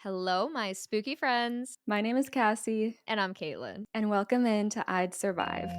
Hello, my spooky friends. My name is Cassie, And I'm Caitlin. and welcome in to I'd Survive.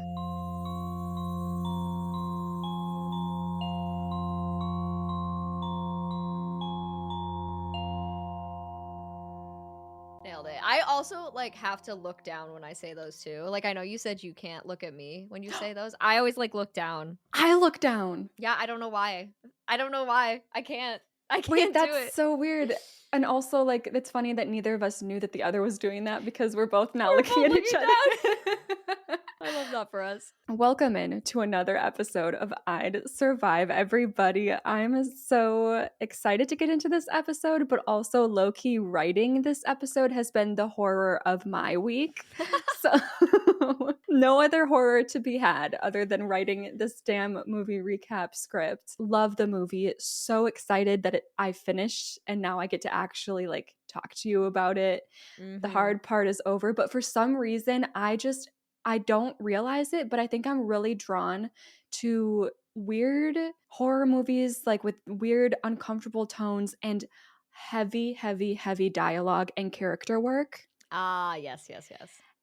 Nailed it. I also have to look down when I say those too. I know you said you can't look at me when you say those. I always look down. I look down. Yeah, I don't know why. I don't know why. I can't. I Wait, can't do that's it. so weird. And also, it's funny that neither of us knew that the other was doing that because we're both now We're looking both at each looking other. I love that for us. Welcome in to another episode of I'd Survive, everybody. I'm so excited to get into this episode, but also low-key writing this episode has been the horror of my week. So no other horror to be had other than writing this damn movie recap script. Love the movie. So excited that I finished and now I get to actually talk to you about it. The hard part is over, but for some reason I don't realize it, but I think I'm really drawn to weird horror movies, with weird, uncomfortable tones and heavy, heavy, heavy dialogue and character work. Yes.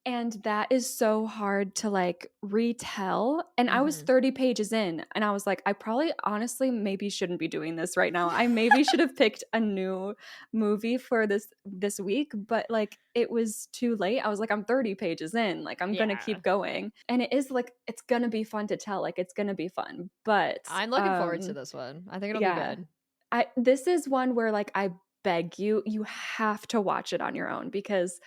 And that is so hard to retell. And I was 30 pages in and I was like, I probably honestly maybe shouldn't be doing this right now. I maybe should have picked a new movie for this week, but it was too late. I was like, I'm 30 pages in. I'm gonna keep going. And it is it's gonna be fun to tell. It's gonna be fun. But I'm looking forward to this one. I think it'll be good. This is one where I beg you have to watch it on your own because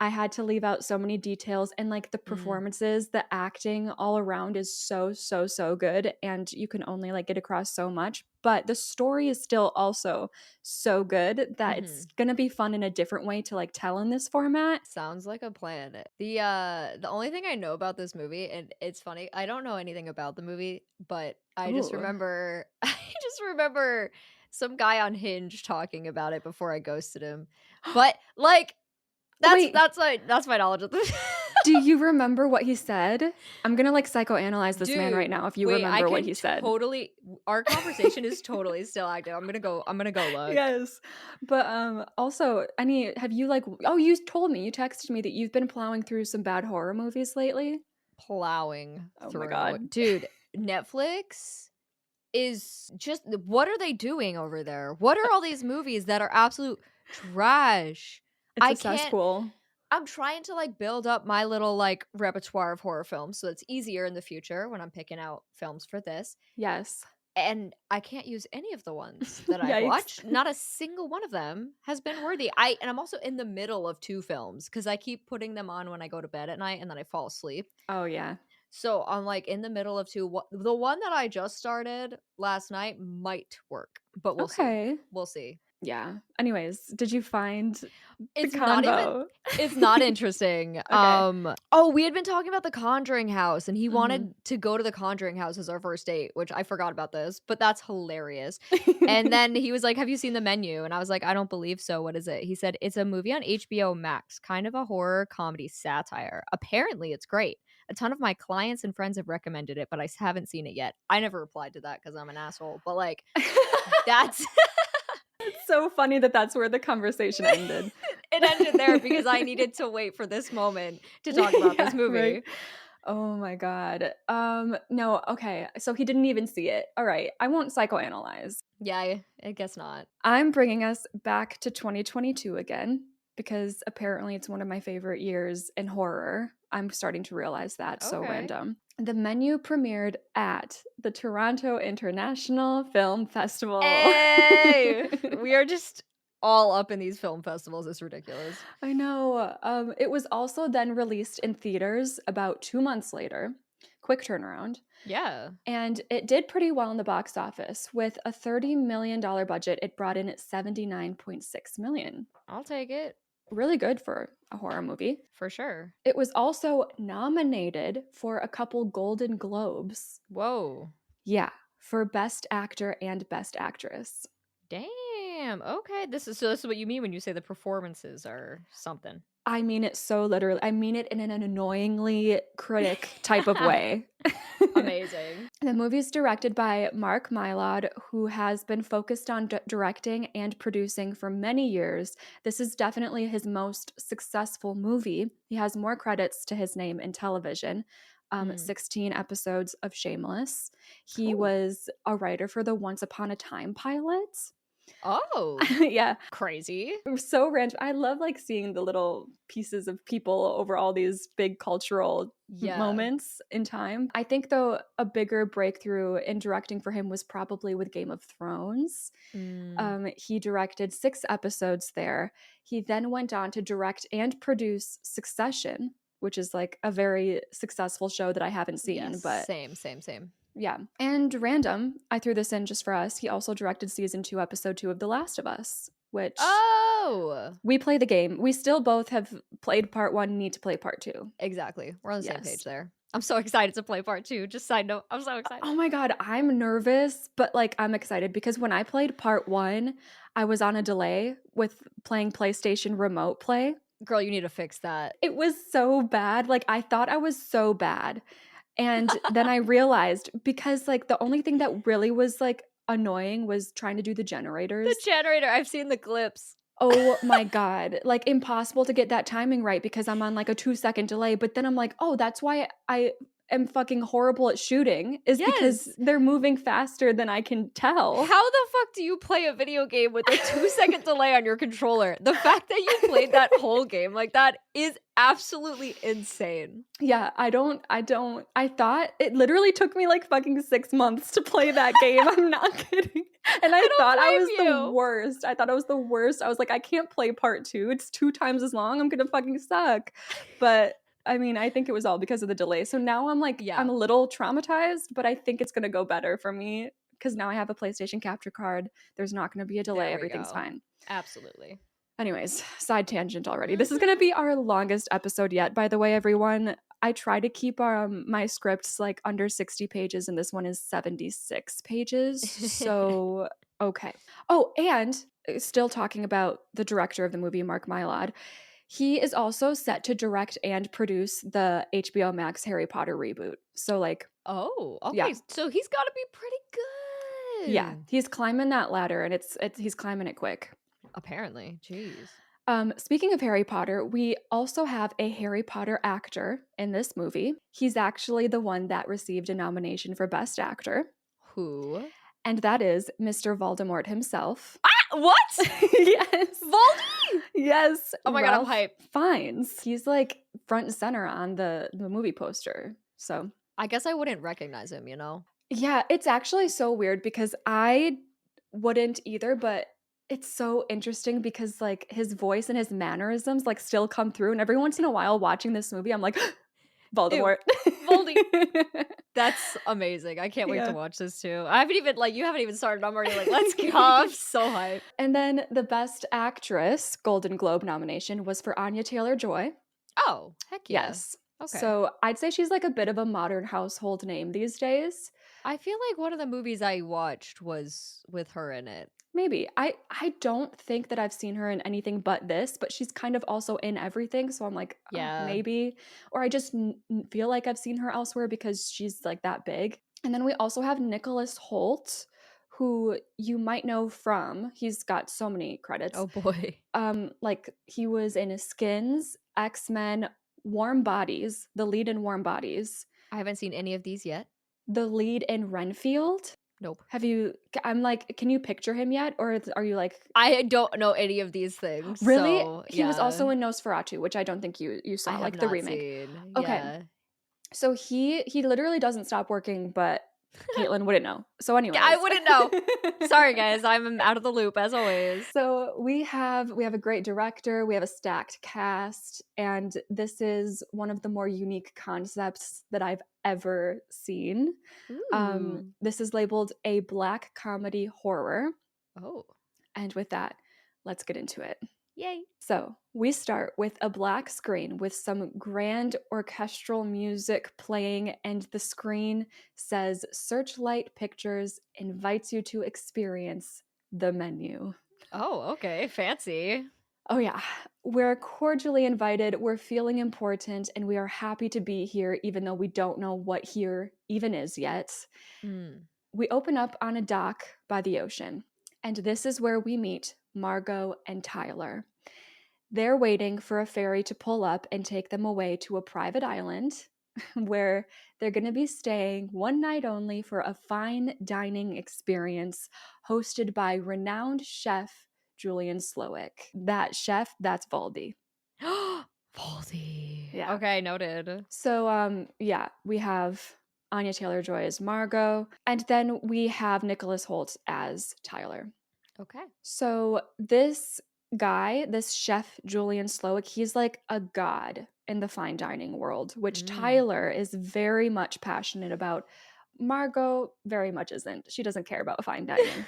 I had to leave out so many details and the performances, the acting all around is so, so, so good. And you can only get across so much, but the story is still also so good that it's going to be fun in a different way to tell in this format. Sounds like a plan. The only thing I know about this movie, and it's funny, I don't know anything about the movie, but I just Ooh. remember I just remember some guy on Hinge talking about it before I ghosted him. But that's my knowledge of the Do you remember what he said? I'm gonna psychoanalyze this man right Dude, now if you wait, remember what he said. Our conversation is totally still active. I'm gonna go look. Yes. But also, have you oh, you told me, you texted me that you've been plowing through some bad horror movies lately? Plowing through. Oh my God. Dude, Netflix is just, what are they doing over there? What are all these movies that are absolute trash? It's a cesspool. I'm trying to build up my little repertoire of horror films so it's easier in the future when I'm picking out films for this. Yes. And I can't use any of the ones that I've Yikes. watched. Not a single one of them has been worthy. And I'm also in the middle of two films because I keep putting them on when I go to bed at night and then I fall asleep. Oh yeah. So I'm in the middle of two. The one that I just started last night might work, but we'll see. We'll see. Yeah. Anyways, did you find It's the combo? It's not interesting. Okay. Oh, we had been talking about the Conjuring house and he wanted to go to the Conjuring house as our first date, which I forgot about this, but that's hilarious. And then he was like, "Have you seen the menu?" And I was like, "I don't believe so. What is it?" He said, "It's a movie on HBO Max, kind of a horror comedy satire. Apparently, it's great. A ton of my clients and friends have recommended it, but I haven't seen it yet." I never replied to that because I'm an asshole, but that's It's so funny that that's where the conversation ended. It ended there because I needed to wait for this moment to talk about this movie. Right? Oh my God. No, okay. So he didn't even see it. All right. I won't psychoanalyze. Yeah, I guess not. I'm bringing us back to 2022 again because apparently it's one of my favorite years in horror. I'm starting to realize that. So random. The Menu premiered at the Toronto International Film Festival. Hey! We are just all up in these film festivals. It's ridiculous. I know. It was also then released in theaters about 2 months later. Quick turnaround. Yeah. And it did pretty well in the box office. With a $30 million budget, it brought in $79.6 million. I'll take it. Really good for a horror movie. For sure. It was also nominated for a couple Golden Globes. Whoa. Yeah, for Best Actor and Best Actress. Damn. Okay. This is what you mean when you say the performances are something. I mean it so literally. I mean it in an annoyingly critic type of way. Amazing. The movie is directed by Mark Mylod, who has been focused on directing and producing for many years. This is definitely his most successful movie. He has more credits to his name in television. 16 episodes of Shameless. He Oh. was a writer for the Once Upon a Time pilot. Oh. Yeah. Crazy. So random. I love like seeing the little pieces of people over all these big cultural Yeah. moments in time. I think though a bigger breakthrough in directing for him was probably with Game of Thrones. He directed 6 episodes there. He then went on to direct and produce Succession, which is like a very successful show that I haven't seen, Yes. but Same. yeah. And random, I threw this in just for us. He also directed season 2, episode 2 of The Last of Us, which Oh. we play the game. We still both have played part 1, need to play part 2. Exactly. We're on the same Yes. page there. I'm so excited to play part 2. Just side note, I'm so excited. Oh my god, I'm nervous, but like I'm excited because when I played part 1, I was on a delay with playing PlayStation Remote Play. Girl, you need to fix that. It was so bad. Like I thought I was so bad. And then I realized because like the only thing that really was like annoying was trying to do the generators. The generator, I've seen the clips. Oh my god. Like impossible to get that timing right because I'm on like a 2-second delay, but then I'm like, "Oh, that's why I am fucking horrible at shooting is because Yes. they're moving faster than I can tell." How the fuck do you play a video game with a 2-second delay on your controller? The fact that you played that whole game like that is absolutely insane. Yeah, I thought it literally took me like fucking 6 months to play that game. I'm not kidding. And I don't thought I blame was the you. worst. I thought I was the worst. I was like, I can't play part 2. It's 2 times as long. I'm gonna fucking suck. But I mean, I think it was all because of the delay. So now I'm like, Yeah. I'm a little traumatized, but I think it's gonna go better for me because now I have a PlayStation capture card. There's not gonna be a delay. There we Everything's go. fine. Absolutely. Anyways, side tangent already. This is going to be our longest episode yet, by the way, everyone. I try to keep my scripts like under 60 pages, and this one is 76 pages. So, okay. Oh, and still talking about the director of the movie, Mark Mylod. He is also set to direct and produce the HBO Max Harry Potter reboot. So, like, Oh, okay. yeah. So he's got to be pretty good. Yeah, he's climbing that ladder, and he's climbing it quick. Apparently. Jeez. Speaking of Harry Potter, we also have a Harry Potter actor in this movie. He's actually the one that received a nomination for Best Actor, Who? and that is Mr. Voldemort himself. Ah, what? Yes. Voldy? Yes. Oh my God, I'm Ralph hyped. Fiennes. He's like front and center on the movie poster. So I guess I wouldn't recognize him, you know? yeah, it's actually so weird because I wouldn't either, but it's so interesting because like his voice and his mannerisms like still come through. And every once in a while watching this movie, I'm like, Voldemort. Voldy. That's amazing. I can't wait Yeah. to watch this too. I haven't even you haven't even started. I'm already like, let's go. I'm so hyped. And then the Best Actress Golden Globe nomination was for Anya Taylor-Joy. Oh, heck yeah. Yes. Okay. So I'd say she's like a bit of a modern household name these days. I feel like one of the movies I watched was with her in it. Maybe. I don't think that I've seen her in anything but this, but she's kind of also in everything, so I'm like, oh, Yeah. maybe. Or I just feel like I've seen her elsewhere because she's like that big. And then we also have Nicholas Hoult, who you might know from, he's got so many credits. Oh boy. Like he was in Skins, X-Men, Warm Bodies, the lead in Warm Bodies, I haven't seen any of these yet. the lead in Renfield. Nope. I'm like, can you picture him yet? Or are you like, I don't know any of these things. really? So, He was also yeah. in Nosferatu, which I don't think you I saw, have like the not remake. seen. Okay. Yeah. So he literally doesn't stop working, but Caitlin wouldn't know. So anyways. I wouldn't know. Sorry guys, I'm out of the loop as always. So we have a great director, we have a stacked cast, and this is one of the more unique concepts that I've ever seen. Ooh. This is labeled a black comedy horror. Oh. And with that, let's get into it. Yay. So we start with a black screen with some grand orchestral music playing, and the screen says Searchlight Pictures invites you to experience the menu. Oh, okay. Fancy. Oh, yeah. We're cordially invited. We're feeling important, and we are happy to be here, even though we don't know what here even is yet. Mm. We open up on a dock by the ocean, and this is where we meet Margot and Tyler. They're waiting for a ferry to pull up and take them away to a private island where they're going to be staying one night only for a fine dining experience hosted by renowned chef Julian Slowick. That chef, that's Valdy. Baldy. Yeah. Okay, noted. So, yeah, we have Anya Taylor-Joy as Margot, and then we have Nicholas Holt as Tyler. Okay. So this guy, this chef Julian Slowick, he's like a god in the fine dining world, which Mm. Tyler is very much passionate about. Margot very much isn't. She doesn't care about fine dining.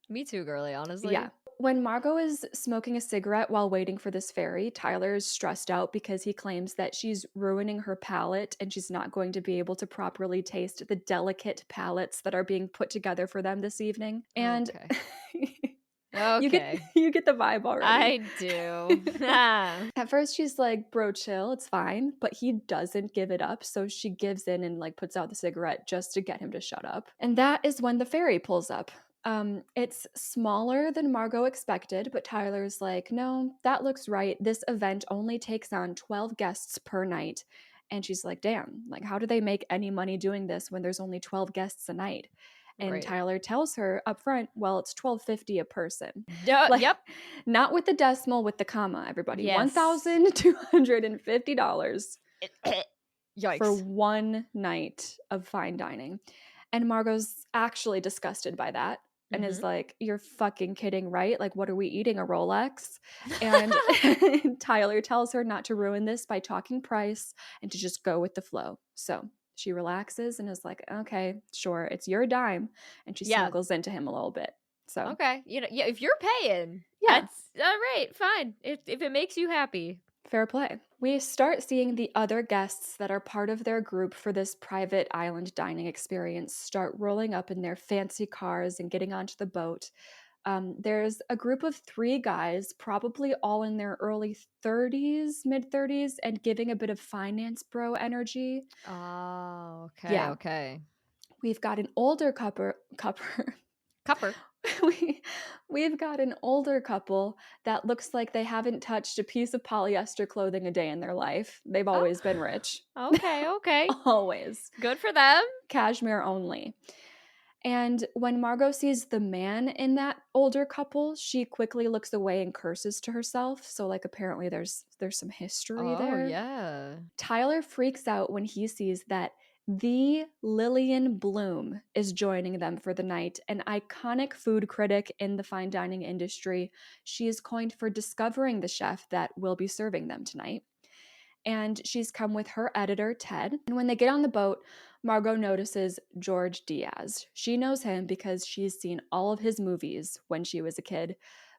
Me too, girly, Yeah. honestly. When Margot is smoking a cigarette while waiting for this ferry, Tyler is stressed out because he claims that she's ruining her palate and she's not going to be able to properly taste the delicate palates that are being put together for them this evening. And Okay. you get Okay. you get the vibe already. I do. Ah. At first she's like, "Bro, chill, it's fine," but he doesn't give it up, so she gives in and like puts out the cigarette just to get him to shut up. And that is when the ferry pulls up. It's smaller than Margot expected, but Tyler's like, "No, that looks right. This event only takes on 12 guests per night." And she's like, "Damn, like how do they make any money doing this when there's only 12 guests a night?" And Right. Tyler tells her up front, "Well, it's 12.50 a person." Like Yep. not with the decimal, with the comma, everybody. Yes. $1,250 for Yikes. one night of fine dining. And Margot's actually disgusted by that and is Mhm. like, "You're fucking kidding, right? Like, what are we eating? A Rolex?" And Tyler tells her not to ruin this by talking price and to just go with the flow. So she relaxes and is like, "Okay, sure, it's your dime." And she Yeah. snuggles into him a little bit. So, Okay. Yeah, if you're paying, yeah. that's all right, fine. If it makes you happy. Fair play. We start seeing the other guests that are part of their group for this private island dining experience start rolling up in their fancy cars and getting onto the boat. There's a group of three guys, probably all in their early 30s, mid 30s, and giving a bit of finance bro energy. Oh, okay, Yeah, okay. we've got an older couple. Cupper. we, we've got an older couple that looks like they haven't touched a piece of polyester clothing a day in their life. They've Oh, always been rich. okay, okay. Always. Good for them. Cashmere only. And when Margot sees the man in that older couple, she quickly looks away and curses to herself. So like apparently there's some history Oh, there. yeah. Tyler freaks out when he sees that the Lillian Bloom is joining them for the night, an iconic food critic in the fine dining industry. She is coined for discovering the chef that will be serving them tonight. And she's come with her editor, Ted. And when they get on the boat, Margot notices George Diaz. She knows him because she's seen all of his movies when she was a kid.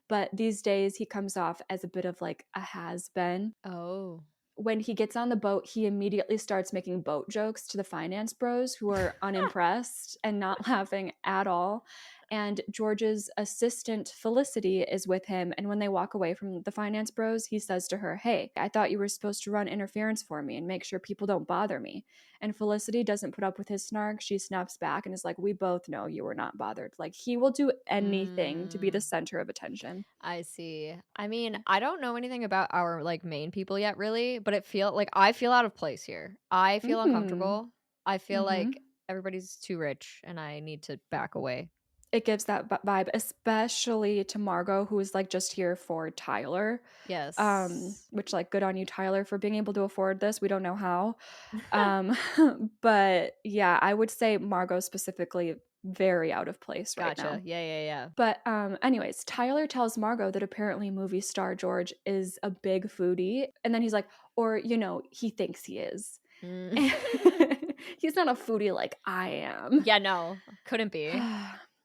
But these days, he comes off as a bit of like a has been. Oh. When he gets on the boat, he immediately starts making boat jokes to the finance bros who are unimpressed and not laughing at all. And George's assistant, Felicity, is with him. And when they walk away from the finance bros, he says to her, "Hey, I thought you were supposed to run interference for me and make sure people don't bother me." And Felicity doesn't put up with his snark. She snaps back and is like, "We both know you were not bothered." Like, he will do anything to be the Mm, center of attention. I see. I mean, I don't know anything about our like main people yet, really, but I feel out of place here. I feel Mm-hmm. uncomfortable. I feel Mm-hmm. like everybody's too rich and I need to back away. It gives that vibe, especially to Margot, who is like just here for Tyler. Yes. Which like good on you, Tyler, for being able to afford this. We don't know how. Um, but yeah, I would say Margot specifically very out of place right Gotcha. now. Yeah, yeah, yeah. But anyways, Tyler tells Margot that apparently movie star George is a big foodie, and then he's like, or he thinks he is. Mm. He's not a foodie like I am. Yeah, no. Couldn't be.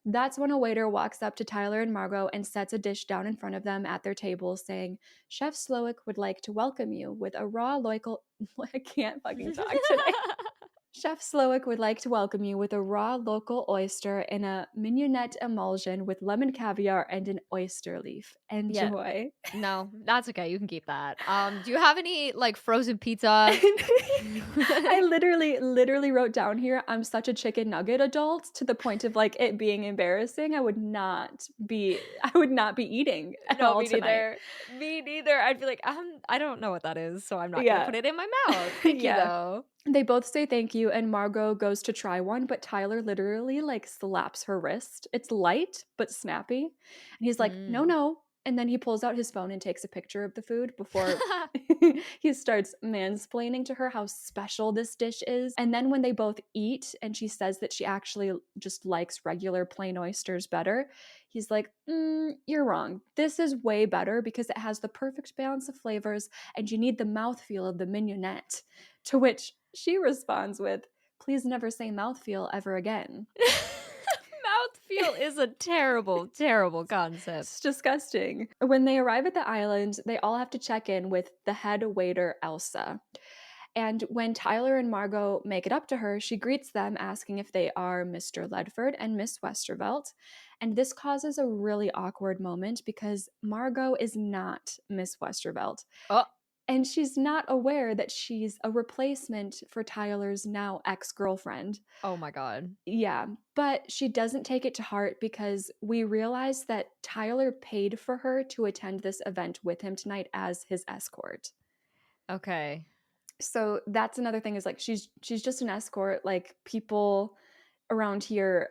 That's when a waiter walks up to Tyler and Margot and sets a dish down in front of them at their table, saying, "Chef Slowick would like to welcome you with a raw local." I can't fucking talk today. Chef Slowick would like to welcome you with a raw local oyster in a mignonette emulsion with lemon caviar and an oyster leaf. Yeah. Enjoy. No, that's okay, you can keep that. Do you have any, like, frozen pizza? I literally wrote down here, I'm such a chicken nugget adult to the point of like it being embarrassing. I would not be eating at No, all me tonight. neither. Me neither. I'd be like, I don't know what that is, so I'm not gonna Yeah. put it in my mouth. Thank you, Yeah. though." They both say thank you, and Margot goes to try one, but Tyler literally like slaps her wrist. It's light but snappy. And he's like, no, Mm. no. And then he pulls out his phone and takes a picture of the food before he starts mansplaining to her how special this dish is. And then when they both eat and she says that she actually just likes regular plain oysters better, he's like, you're wrong. This is way better because it has the perfect balance of flavors and you need the mouthfeel of the mignonette. To which she responds with, please never say mouthfeel ever again. Mouthfeel is a terrible, terrible concept. It's disgusting. When they arrive at the island, they all have to check in with the head waiter, Elsa. And when Tyler and Margot make it up to her, she greets them, asking if they are Mr. Ledford and Miss Westervelt. And this causes a really awkward moment because Margot is not Miss Westervelt. Oh, And she's not aware that she's a replacement for Tyler's now ex girlfriend. oh my god. Yeah, but she doesn't take it to heart because we realize that Tyler paid for her to attend this event with him tonight as his escort. Okay. So that's another thing is like she's just an escort. Like people around here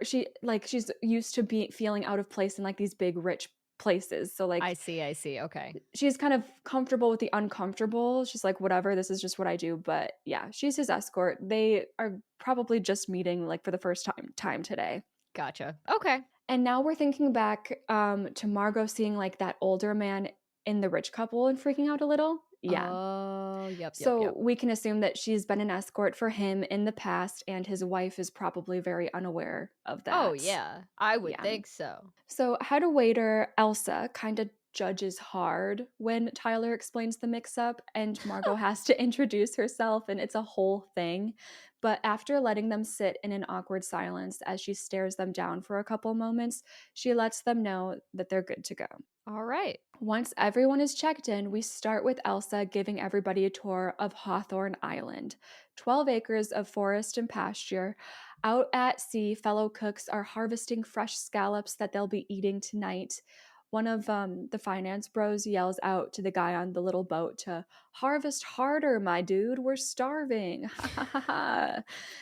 she's used to be feeling out of place in like these big rich places. So like I see, okay. she's kind of comfortable with the uncomfortable. She's like, whatever, this is just what I do. But yeah, she's his escort. They are probably just meeting like for the first time today. Gotcha. Okay. And now we're thinking back to Margot seeing like that older man in the rich couple and freaking out a little. Yeah. Oh, yep, yep, So yep. we can assume that she's been an escort for him in the past, and his wife is probably very unaware of Oh, that. yeah. I would Yeah. think so. So, head waiter Elsa kind of judges hard when Tyler explains the mix up, and Margot has to introduce herself, and it's a whole thing. But after letting them sit in an awkward silence as she stares them down for a couple moments, she lets them know that they're good to go. All right. Once everyone is checked in, we start with Elsa giving everybody a tour of Hawthorne Island. 12 acres of forest and pasture. Out at sea, fellow cooks are harvesting fresh scallops that they'll be eating tonight. One of the finance bros yells out to the guy on the little boat to harvest harder, my dude. We're starving.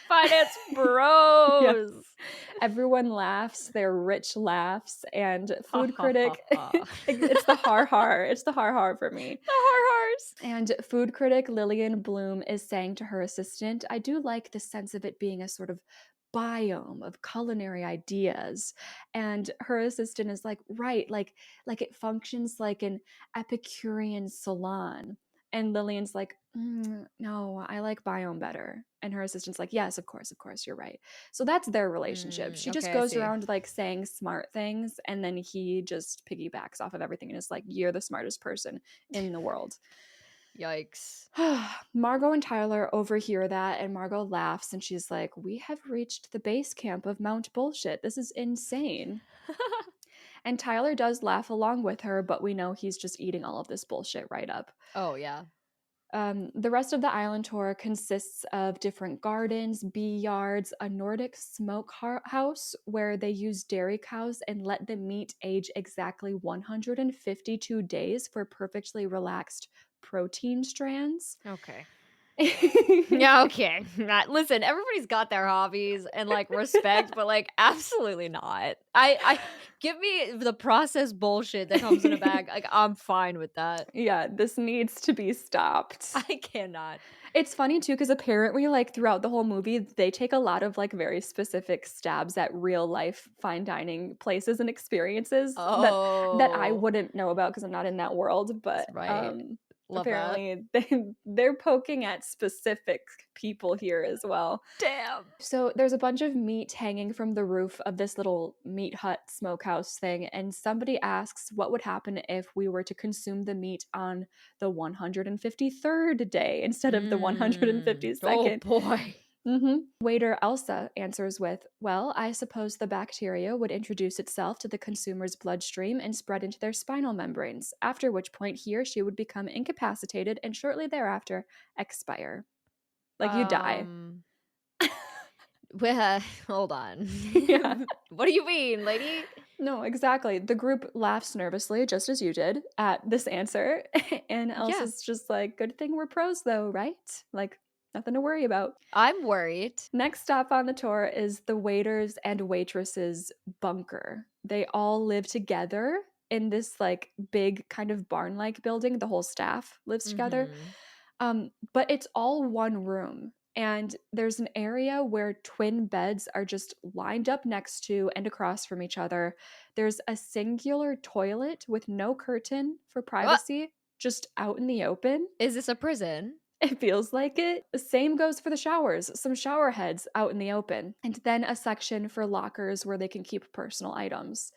Finance Yeah. bros. Everyone laughs, their rich laughs, and Ha food ha ha critic, ha. it's the har har. It's the har har for me. The har-hars. And food critic Lillian Bloom is saying to her assistant, I do like the sense of it being a sort of biome of culinary ideas. And her assistant is like, right, like it functions like an Epicurean salon. And Lillian's like, no, I like biome better. And her assistant's like, yes, of course, you're right. So that's their relationship. She just Okay, I goes see. around like saying smart things, and then he just piggybacks off of everything and is like, you're the smartest person in the world. Yikes. Margot and Tyler overhear that, and Margot laughs and she's like, we have reached the base camp of Mount Bullshit. This is insane. And Tyler does laugh along with her, but we know he's just eating all of this bullshit right up. Oh, yeah. The rest of the island tour consists of different gardens, bee yards, a Nordic smoke house where they use dairy cows and let the meat age exactly 152 days for perfectly relaxed protein strands. Okay. Yeah, okay. Listen, everybody's got their hobbies and like respect, but like absolutely not. I give me the processed bullshit that comes in a bag. Like I'm fine with that. Yeah, this needs to be stopped. I cannot. It's funny too because apparently like throughout the whole movie they take a lot of like very specific stabs at real life fine dining places and experiences that I Oh, wouldn't know about because I'm not in that world, that's but right. Love that. apparently they're poking at specific people here as well. Damn. So there's a bunch of meat hanging from the roof of this little meat hut smokehouse thing, and somebody asks what would happen if we were to consume the meat on the 153rd day instead of the Oh 152nd. boy. Waiter Elsa answers with, well, I suppose the bacteria would introduce itself to the consumer's bloodstream and spread into their spinal membranes, after which point he or she would become incapacitated and shortly thereafter expire. Like you die. Well, hold on. Yeah. What do you mean, lady? No, exactly. The group laughs nervously, just as you did, at this answer. And Yeah, Elsa's just like, good thing we're pros, though, right? Like, nothing to worry about. I'm worried. Next stop on the tour is the waiters and waitresses' bunker. They all live together in this like big kind of barn-like building. The whole staff lives together. But it's all one room. And there's an area where twin beds are just lined up next to and across from each other. There's a singular toilet with no curtain for What? privacy, just out in the open. Is this a prison? It feels like it. The same goes for the showers. Some shower heads out in the open, and then a section for lockers where they can keep personal items.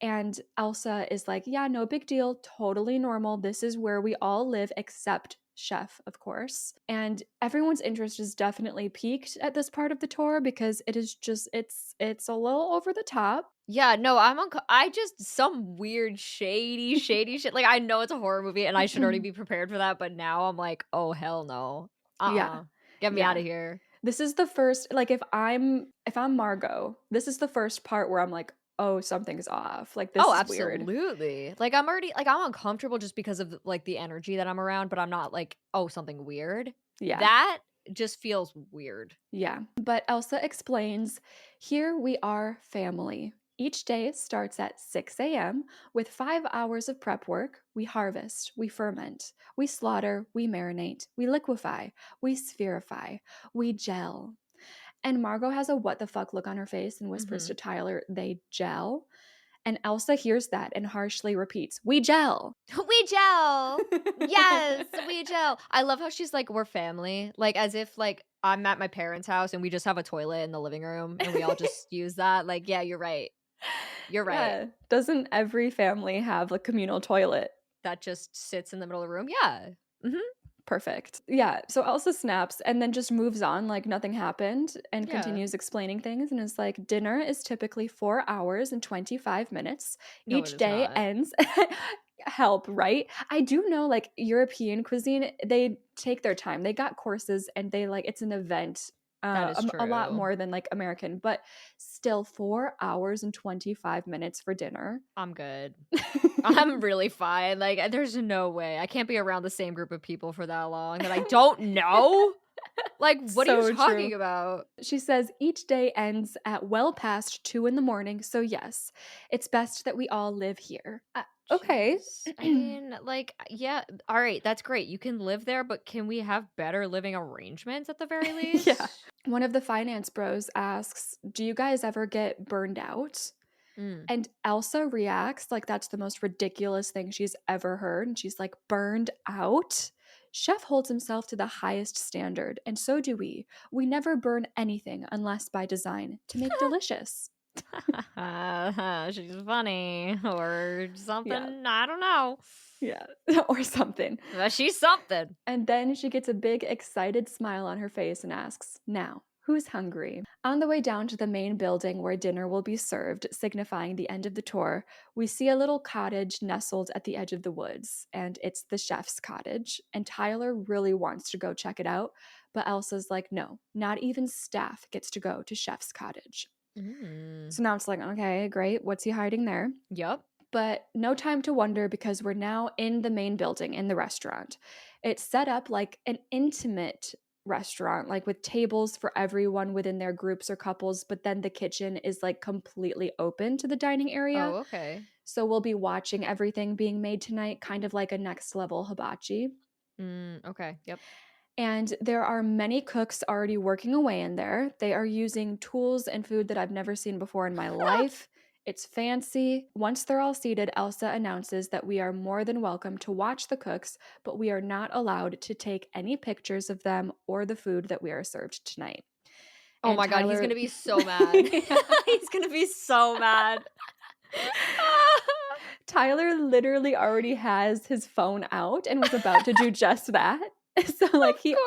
And Elsa is like, yeah, no big deal. Totally normal. This is where we all live, except Chef, of course. And everyone's interest is definitely peaked at this part of the tour because it is just, it's a little over the top. Yeah, no, I just some weird shady shit. Like I know it's a horror movie and I should already be prepared for that, but now I'm like, oh hell no. Yeah. Get me out Yeah. of here. This is the first, like if I'm Margot, this is the first part where I'm like, oh, something's off. Like this Oh, is weird. absolutely. Like I'm already like I'm uncomfortable just because of like the energy that I'm around, but I'm not like, oh, something weird. Yeah. That just feels weird. Yeah. But Elsa explains, here we are family. Each day starts at 6 a.m. with 5 hours of prep work. We harvest, we ferment, we slaughter, we marinate, we liquefy, we spherify, we gel. And Margot has a what the fuck look on her face and whispers to Tyler, they gel. And Elsa hears that and harshly repeats, we gel. We gel. Yes, we gel. I love how she's like, we're family. Like as if like I'm at my parents' house and we just have a toilet in the living room and we all just use that. Like, yeah, you're right. You're right. Yeah. Doesn't every family have a communal toilet? That just sits in the middle of the room. Yeah. Perfect. Yeah. So Elsa snaps and then just moves on like nothing happened and Yeah. continues explaining things and is like, dinner is typically 4 hours and 25 minutes. No, it Each is day not. ends. Help, right? I do know like European cuisine, they take their time. They got courses and they like, it's an event. That is A lot true. more than like American, but still 4 hours and 25 minutes for dinner. I'm good. I'm really fine. Like, there's no way. I can't be around the same group of people for that long that I don't know. Like, what are So you talking true. about? She says each day ends at well past 2 in the morning. So, yes, it's best that we all live here. Okay. Jeez. I mean, like, yeah. All right. That's great. You can live there, but can we have better living arrangements at the very least? Yeah. One of the finance bros asks, do you guys ever get burned out? And Elsa reacts like that's the most ridiculous thing she's ever heard. And she's like, burned out? Chef holds himself to the highest standard, and so do we. We never burn anything unless by design to make delicious. She's funny or something. Yeah. I don't know. Yeah, or something. But she's something. And then she gets a big, excited smile on her face and asks, now, who's hungry? On the way down to the main building where dinner will be served, signifying the end of the tour, we see a little cottage nestled at the edge of the woods, and it's the chef's cottage. And Tyler really wants to go check it out, but Elsa's like, no, not even staff gets to go to chef's cottage. So now it's like, okay, great. What's he hiding there? Yep. But no time to wonder because we're now in the main building in the restaurant. It's set up like an intimate restaurant, like with tables for everyone within their groups or couples, but then the kitchen is like completely open to the dining area. Oh, okay. So we'll be watching everything being made tonight, kind of like a next level hibachi. Okay. Yep. And there are many cooks already working away in there. They are using tools and food that I've never seen before in my life. It's fancy. Once they're all seated, Elsa announces that we are more than welcome to watch the cooks, but we are not allowed to take any pictures of them or the food that we are served tonight. Oh And my God, he's Tyler- going to be so mad. He's going to be so mad. Tyler literally already has his phone out and was about to do just that. So, Of like, course.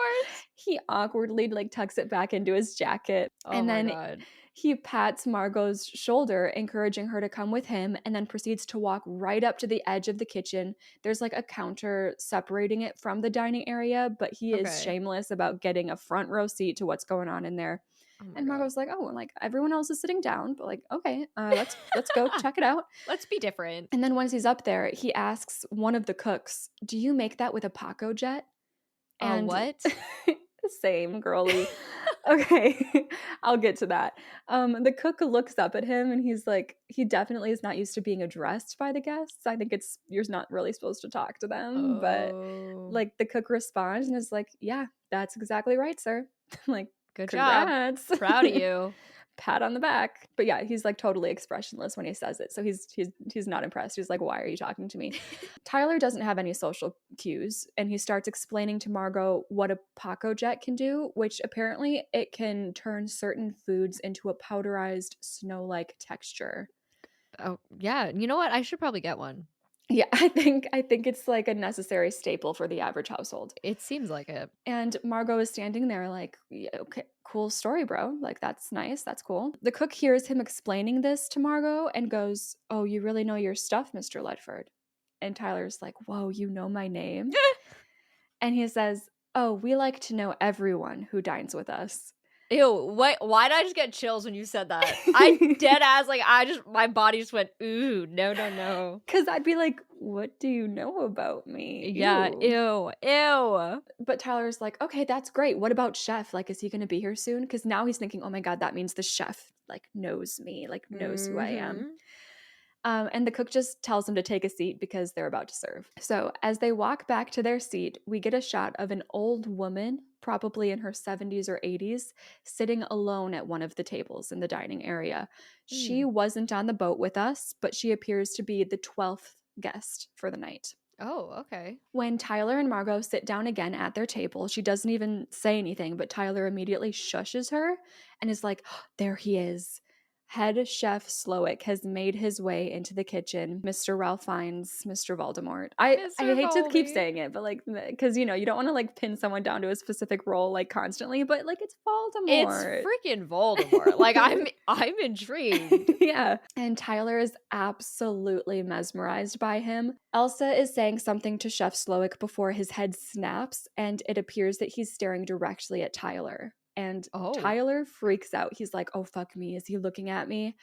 he awkwardly, like, tucks it back into his jacket, Oh and my then god. he pats Margot's shoulder, encouraging her to come with him, and then proceeds to walk right up to the edge of the kitchen. There's, like, a counter separating it from the dining area, but he is Okay. shameless about getting a front row seat to what's going on in there. Oh my And god. Margot's like, "Oh, like, everyone else is sitting down, but, like, okay, let's go check it out." Let's be different. And then once he's up there, he asks one of the cooks, "Do you make that with a Paco jet?" And What? same, girly. Okay, I'll get to that. The cook looks up at him and he's like, he definitely is not used to being addressed by the guests. I think it's you're not really supposed to talk to them, but Oh. like the cook responds and is like, "Yeah, that's exactly right, sir." I'm like, Good job. "Congrats." Proud of you. Pat on the back. But yeah, he's like totally expressionless when he says it. So he's not impressed. He's like, "Why are you talking to me?" Tyler doesn't have any social cues, and he starts explaining to Margot what a Paco jet can do, which apparently it can turn certain foods into a powderized snow-like texture. Oh, yeah. You know what? I should probably get one. Yeah, I think it's like a necessary staple for the average household. It seems like it. And Margot is standing there like, "Yeah, okay, cool story, bro. Like, that's nice. That's cool." The cook hears him explaining this to Margot and goes, "Oh, you really know your stuff, Mr. Ledford." And Tyler's like, "Whoa, you know my name?" And he says, "Oh, we like to know everyone who dines with us." Ew, why did I just get chills when you said that? I dead ass, like, my body just went, "Ooh, no, no, no." Because I'd be like, "What do you know about me? Yeah, Ew." ew, ew. But Tyler's like, "Okay, that's great. What about chef? Like, is he gonna be here soon?" Because now he's thinking, "Oh my god, that means the chef, like, knows me, like, knows who I am." Mhm. And the cook just tells him to take a seat because they're about to serve. So, as they walk back to their seat, we get a shot of an old woman, probably in her 70s or 80s, sitting alone at one of the tables in the dining area. She Mm. wasn't on the boat with us, but she appears to be the 12th guest for the night. Oh, okay. When Tyler and Margot sit down again at their table, she doesn't even say anything, but Tyler immediately shushes her and is like, "There he is." Head chef Slowick has made his way into the kitchen. Mr. Ralph Fiennes, Mr. Voldemort. I Mr. hate to keep Voldy. saying it, but like, because you know, you don't want to like pin someone down to a specific role like constantly, but like it's It's Voldemort. freaking Voldemort. Like, I'm intrigued. Yeah. And Tyler is absolutely mesmerized by him. Elsa is saying something to Chef Slowick before his head snaps, and it appears that he's staring directly at Tyler. And Oh. Tyler freaks out. He's like, "Oh, fuck me. Is he looking at me?"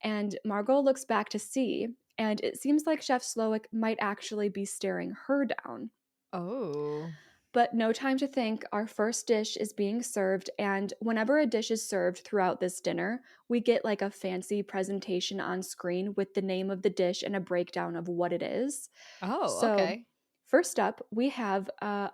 And Margot looks back to see, and it seems like Chef Slowick might actually be staring her down. Oh. But no time to think, our first dish is being served, and whenever a dish is served throughout this dinner, we get like a fancy presentation on screen with the name of the dish and a breakdown of what it is. Oh, So, okay. first up, we have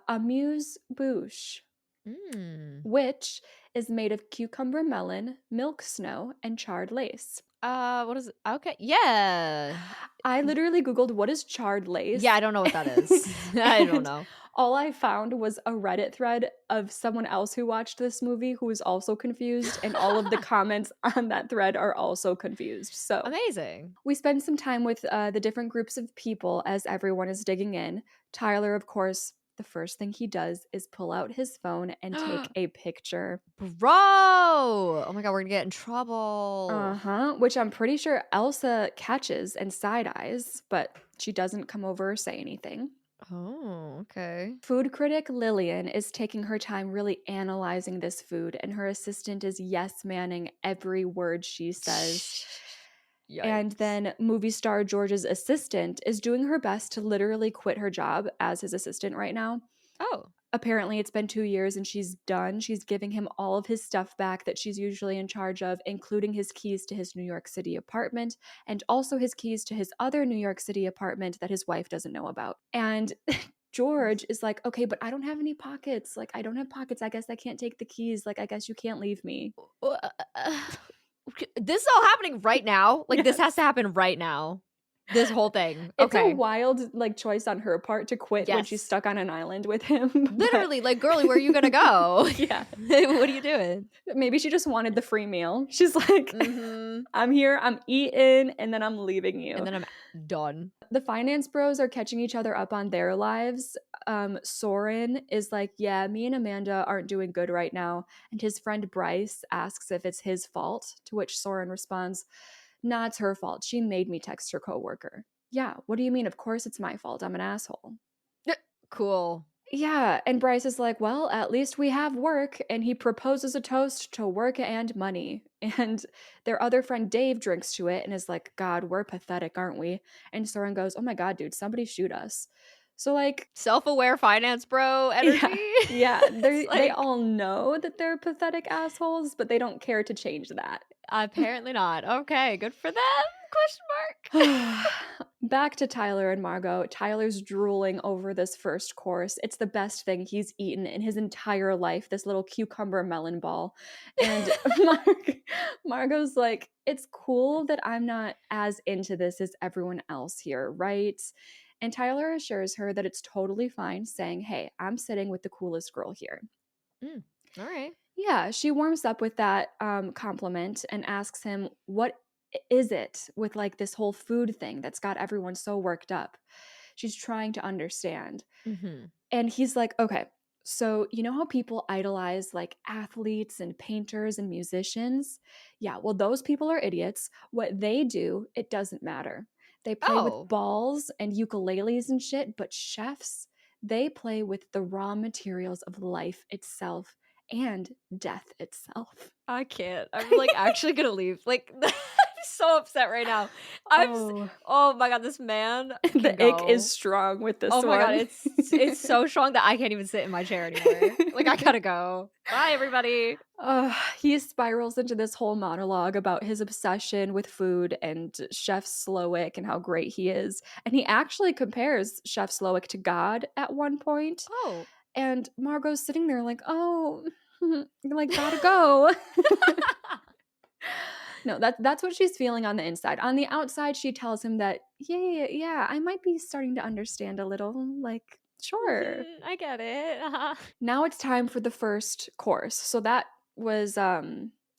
amuse bouche, Mm. which is made of cucumber melon, milk snow, and charred lace. What is it? Okay. Yeah. I literally Googled what is charred Yeah, lace, I don't know what that is. I don't and know. all I found was a Reddit thread of someone else who watched this movie who was also confused, and all of the comments on that thread are also confused. So Amazing. we spend some time with the different groups of people as everyone is digging in. Tyler, of course, the first thing he does is pull out his phone and take a picture. Bro! Oh my god, we're gonna get in trouble. Uh-huh, which I'm pretty sure Elsa catches and side eyes, but she doesn't come over or say anything. Oh, okay. Food critic Lillian is taking her time really analyzing this food, and her assistant is yes manning every word she says. And Yikes. then movie star George's assistant is doing her best to literally quit her job as his assistant right now. Oh. Apparently, it's been 2 years and she's done. She's giving him all of his stuff back that she's usually in charge of, including his keys to his New York City apartment and also his keys to his other New York City apartment that his wife doesn't know about. And George is like, "Okay, but I don't have any pockets. Like, I don't have pockets. I guess I can't take the keys. Like, I guess you can't leave me." This is all happening right now? Like, this has Yes. to happen right now. This whole thing. It's a Okay. wild, like, choice on her part to quit when she's Yes. stuck on an island with him, but Literally, like, "Girlie, where are you gonna go? yeah. What are you doing?" Maybe she just wanted the free meal. She's like, Mhm. "I'm here, I'm eating, and then I'm leaving And you." then I'm done. The finance bros are catching each other up on their lives. Soren is like, "Yeah, me and Amanda aren't doing good right now." And his friend Bryce asks if it's his fault, to which Soren responds, "Nah, it's her fault. She made me text her coworker." Yeah, what do you mean? Of course it's my fault. I'm an asshole. Cool. Yeah, and Bryce is like, "Well, at least we have work," and he proposes a toast to work and money. And their other friend Dave drinks to it and is like, "God, we're pathetic, aren't we?" And Soren goes, "Oh my god, dude, somebody shoot us." So like, Self-aware finance bro energy. yeah, yeah, It's they like, all know that they're pathetic assholes, but they don't care to change that. apparently not. Okay, good for them? Question mark. Back to Tyler and Margot. Tyler's drooling over this first course. It's the best thing he's eaten in his entire life, this little cucumber melon ball. And Margot's like, "It's cool that I'm not as into this as everyone else here, right?" And Tyler assures her that it's totally fine, saying, "Hey, I'm sitting with the coolest girl here." Mm, alright. Yeah, she warms up with that compliment and asks him, "What is it with like this whole food thing that's got everyone so worked up?" She's trying to understand. Mhm. And he's like, "Okay, so you know how people idolize like athletes and painters and musicians? Yeah, well, those people are idiots. What they do, it doesn't matter. They play with Oh, balls and ukuleles and shit, but chefs, they play with the raw materials of life itself and death itself." I can't. I'm, like, actually gonna leave. Like, I'm so upset right now. Oh, Oh my god, this man the can ick is go. strong with this Oh my god, one. it's so strong that I can't even sit in my chair anymore. Like, I gotta go. Bye, everybody. He spirals into this whole monologue about his obsession with food and Chef Slowick and how great he is. And he actually compares Chef Slowick to God at one point. Oh. And Margot's sitting there like, "Oh, like, gotta go." No, that's what she's feeling on the inside. On the outside, she tells him that, "Yeah, yeah, yeah, I might be starting to understand a little. Like, sure." Mhm, I get it. Uh-huh. Now it's time for the first course. So that was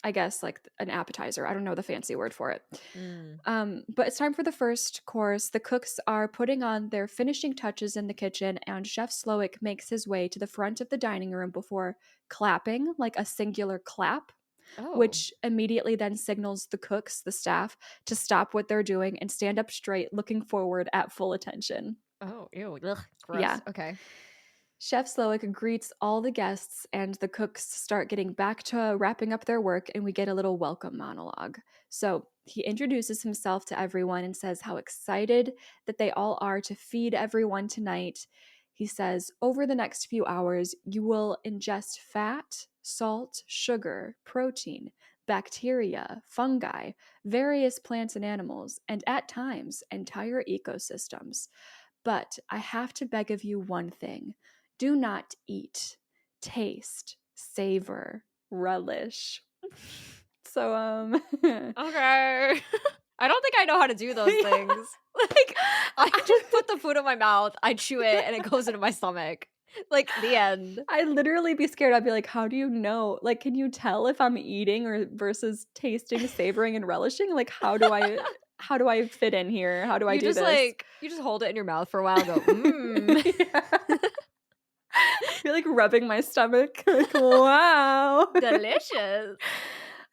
I guess like an appetizer. I don't know the fancy word for it. Mm. But it's time for the first course. The cooks are putting on their finishing touches in the kitchen, and Chef Slowick makes his way to the front of the dining room before clapping, like a singular clap, Oh. which immediately then signals the cooks, the staff, to stop what they're doing and stand up straight, looking forward at full attention. Oh, ew, ugh, gross. Yeah. Okay. Chef Slowick greets all the guests, and the cooks start getting back to wrapping up their work, and we get a little welcome monologue. So he introduces himself to everyone and says how excited that they all are to feed everyone tonight. He says, "Over the next few hours, you will ingest fat, salt, sugar, protein, bacteria, fungi, various plants and animals, and at times, entire ecosystems. But I have to beg of you one thing: do not eat, taste, savor, relish." So, Okay. I don't think I know how to do those yeah, things. Like, I just put the food in my mouth, I chew it, and it goes into my stomach. Like, the end. I'd literally be scared. I'd be like, "How do you know? Like, can you tell if I'm eating or versus tasting, savoring, and relishing? Like, how do I fit in here? How do I do this?" You just hold it in your mouth for a while and go, "Mmm." Yeah. You're like rubbing my stomach. Like, wow. Delicious.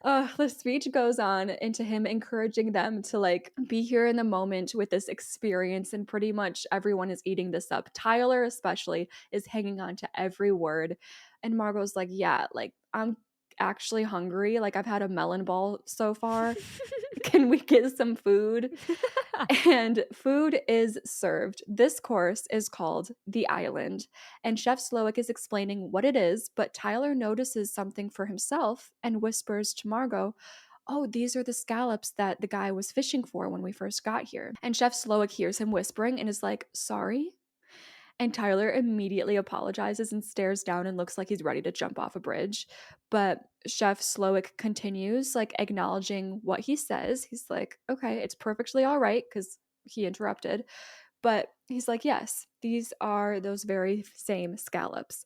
The speech goes on into him encouraging them to like be here in the moment with this experience, and pretty much everyone is eating this up. Tyler, especially, is hanging on to every word. And Margot's like, "Yeah, like, I'm actually hungry. Like, I've had a melon ball so far. Can we get some food?" And food is served. This course is called The Island, and Chef Slowick is explaining what it is, but Tyler notices something for himself and whispers to Margot, "Oh, these are the scallops that the guy was fishing for when we first got here." And Chef Slowick hears him whispering and is like, "Sorry?" And Tyler immediately apologizes and stares down and looks like he's ready to jump off a bridge. But Chef Slowick continues, like, acknowledging what he says. He's like, "Okay, it's perfectly all right," because he interrupted. But he's like, yes, these are those very same scallops.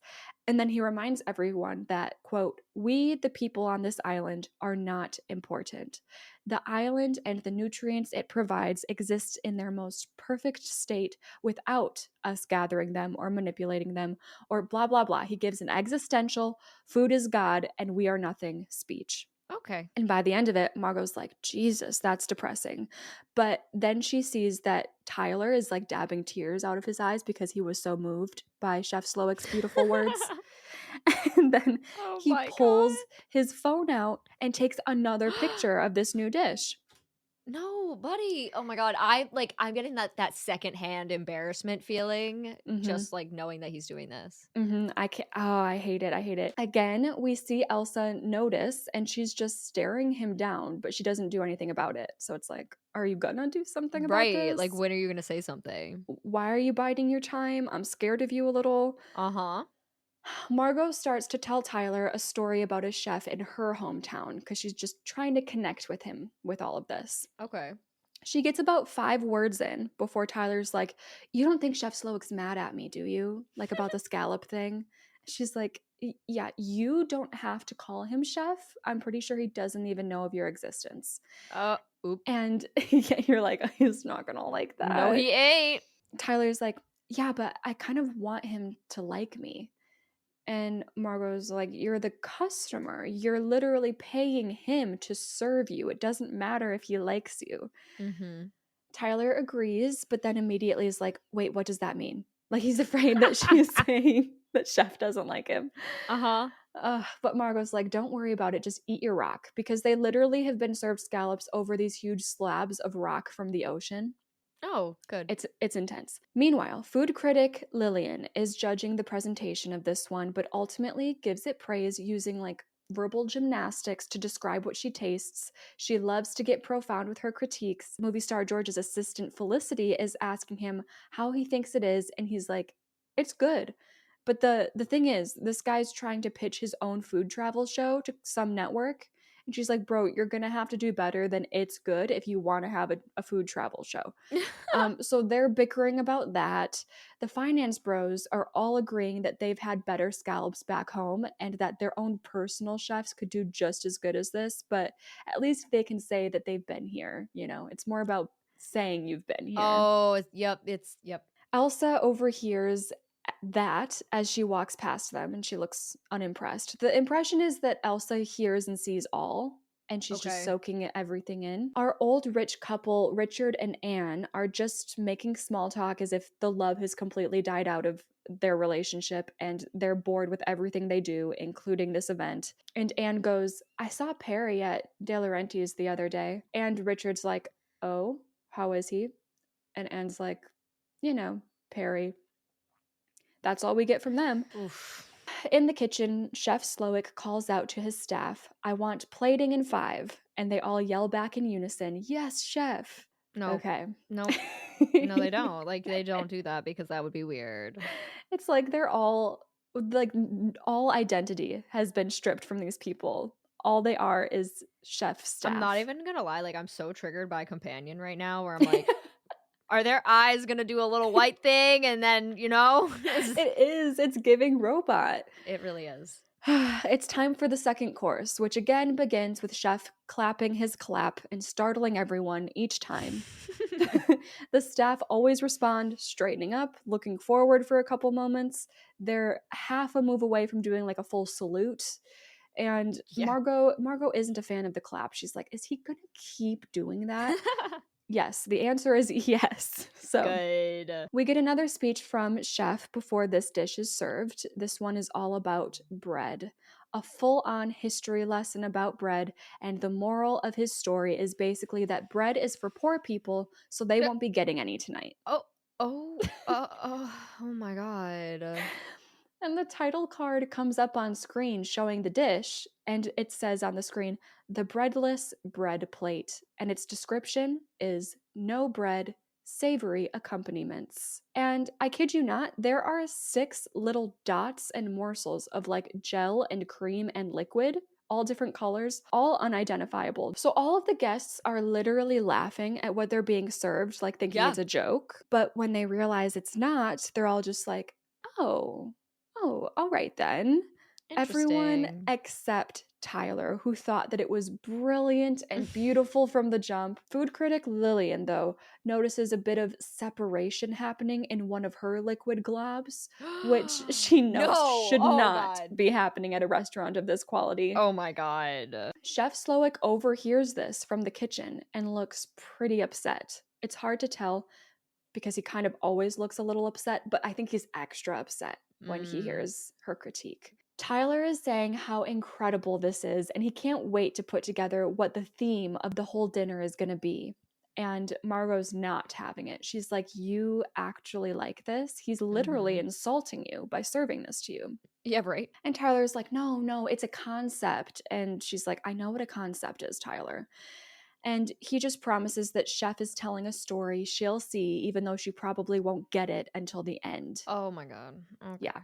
And then he reminds everyone that, quote, we, the people on this island, are not important. The island and the nutrients it provides exist in their most perfect state without us gathering them or manipulating them or blah, blah, blah. He gives an existential, food is God and we are nothing speech. Okay. And by the end of it, Margot's like, Jesus, that's depressing. But then she sees that Tyler is like dabbing tears out of his eyes because he was so moved by Chef Slowick's beautiful words. And then Oh he my pulls god. his phone out and takes another picture of this new dish. No, buddy. Oh my god. I'm getting that secondhand embarrassment feeling Mm-hmm. just like knowing that he's doing this. Mm-hmm. I can't. Oh, I hate it. I hate it. Again, we see Elsa notice and she's just staring him down, but she doesn't do anything about it. So it's like, are you gonna do something about Right. Like this? when are you going to say something? Why are you biding your time? I'm scared of you a little. Uh-huh. Margot starts to tell Tyler a story about a chef in her hometown because she's just trying to connect with him with all of this. Okay. She gets about 5 words in before Tyler's like, you don't think Chef Slowick's mad at me, do you? Like about the scallop thing? She's like, yeah, you don't have to call him chef. I'm pretty sure he doesn't even know of your existence. Uh oop. And yeah, you're like, he's not gonna like No that. he ain't. Tyler's like, yeah, but I kind of want him to like me. And Margot's like, you're the customer. You're literally paying him to serve you. It doesn't matter if he likes you. Mhm. Tyler agrees, but then immediately is like, wait, what does that mean? Like he's afraid that she's saying that Chef doesn't like him. Uh-huh. But Margot's like, don't worry about it. Just eat your rock. Because they literally have been served scallops over these huge slabs of rock from the ocean. Oh, good. It's intense. Meanwhile, food critic Lillian is judging the presentation of this one, but ultimately gives it praise using like verbal gymnastics to describe what she tastes. She loves to get profound with her critiques. Movie star George's assistant Felicity is asking him how he thinks it is, and he's like, "It's good." But the thing is, this guy's trying to pitch his own food travel show to some network. And she's like, bro, you're gonna have to do better than it's good if you want to have a food travel show. So they're bickering about that. The finance bros are all agreeing that they've had better scallops back home and that their own personal chefs could do just as good as this, but at least they can say that they've been here. It's more about saying you've been here. Oh, yep. Elsa overhears that as she walks past them and she looks unimpressed. The impression is that Elsa hears and sees all, and she's just Okay. soaking everything in. Our old rich couple, Richard and Anne, are just making small talk as if the love has completely died out of their relationship and they're bored with everything they do, including this event. And Anne goes, I saw Perry at De Laurentiis the other day. And Richard's like, oh, how is he? And Anne's like, Perry. That's all we get from them. Oof. In the kitchen, Chef Slowick calls out to his staff, I want plating in 5. And they all yell back in unison, Yes, Chef. No. Okay. Nope. No, they don't. Like, they don't do that because that would be weird. It's like they're all, like, all identity has been stripped from these people. All they are is chef I'm not staff. even gonna lie, like, I'm so triggered by Companion right now where I'm like, are their eyes gonna do a little white thing and then, It is. It's giving robot. It really is. It's time for the second course, which again begins with Chef clapping his clap and startling everyone each time. The staff always respond straightening up, looking forward for a couple moments. They're half a move away from doing like a full salute. And Yeah. Margot isn't a fan of the clap. She's like, is he gonna keep doing that? Yes, the answer is yes. So Good. we get another speech from Chef before this dish is served. This one is all about bread. A full on history lesson about bread, and the moral of his story is basically that bread is for poor people, so they Uh, won't be getting any tonight. oh, oh my god. And the title card comes up on screen showing the dish, and it says on the screen, the breadless bread plate. And its description is no bread, savory accompaniments. And I kid you not, there are 6 little dots and morsels of like gel and cream and liquid all different colors, all unidentifiable. So all of the guests are literally laughing at what they're being served, like thinking Yeah. it's a joke. But when they realize it's not, they're all just like, oh, all right then. Everyone Interesting. except Tyler, who thought that it was brilliant and beautiful from the jump. Food critic Lillian, though, notices a bit of separation happening in one of her liquid globs, which she notes No. should Oh not god. be happening at a restaurant of this quality. Oh my god. Chef Slowick overhears this from the kitchen and looks pretty upset. It's hard to tell because he kind of always looks a little upset, but I think he's extra upset when he hears her critique. Tyler is saying how incredible this is, and he can't wait to put together what the theme of the whole dinner is going to be. And Margot's not having it. She's like, you actually like this? He's literally insulting you by serving this to you. Yeah, right. And Tyler's like, no, it's a concept. And she's like, I know what a concept is, Tyler. And he just promises that Chef is telling a story she'll see, even though she probably won't get it until the end. Oh my god. Okay. Yeah.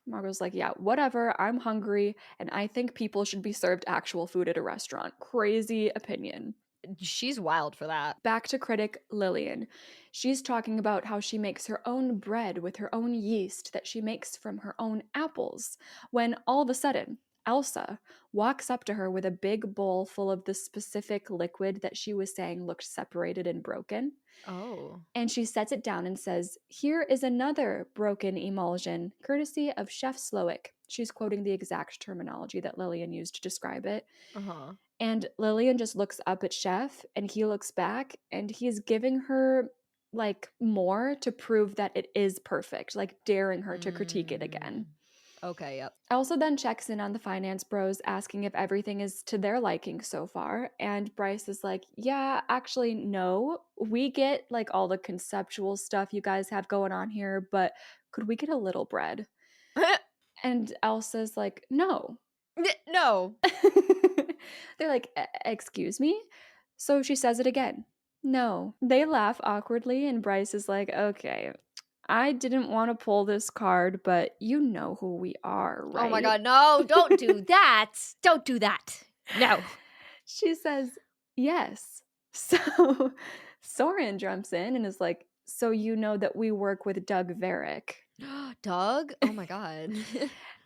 Margot's like, yeah, whatever. I'm hungry, and I think people should be served actual food at a restaurant. Crazy opinion. She's wild for that. Back to critic Lillian. She's talking about how she makes her own bread with her own yeast that she makes from her own apples, when all of a sudden, Elsa walks up to her with a big bowl full of the specific liquid that she was saying looked separated and broken. Oh. And she sets it down and says, here is another broken emulsion, courtesy of Chef Slowick. She's quoting the exact terminology that Lillian used to describe it. Uh-huh. And Lillian just looks up at Chef and he looks back and he's giving her like more to prove that it is perfect, like daring her to critique it again. Okay, yep. Elsa then checks in on the finance bros, asking if everything is to their liking so far. And Bryce is like, yeah, actually, no. We get like all the conceptual stuff you guys have going on here, but could we get a little bread? And Elsa's like, no. No. They're like, excuse me? So she says it again. No. They laugh awkwardly, and Bryce is like, okay, I didn't want to pull this card, but you know who we are, right? Oh my god, no, don't do that. Don't do that. No. She says, yes. So Soren jumps in and is like, so you know that we work with Doug Varick. Doug? Oh my god.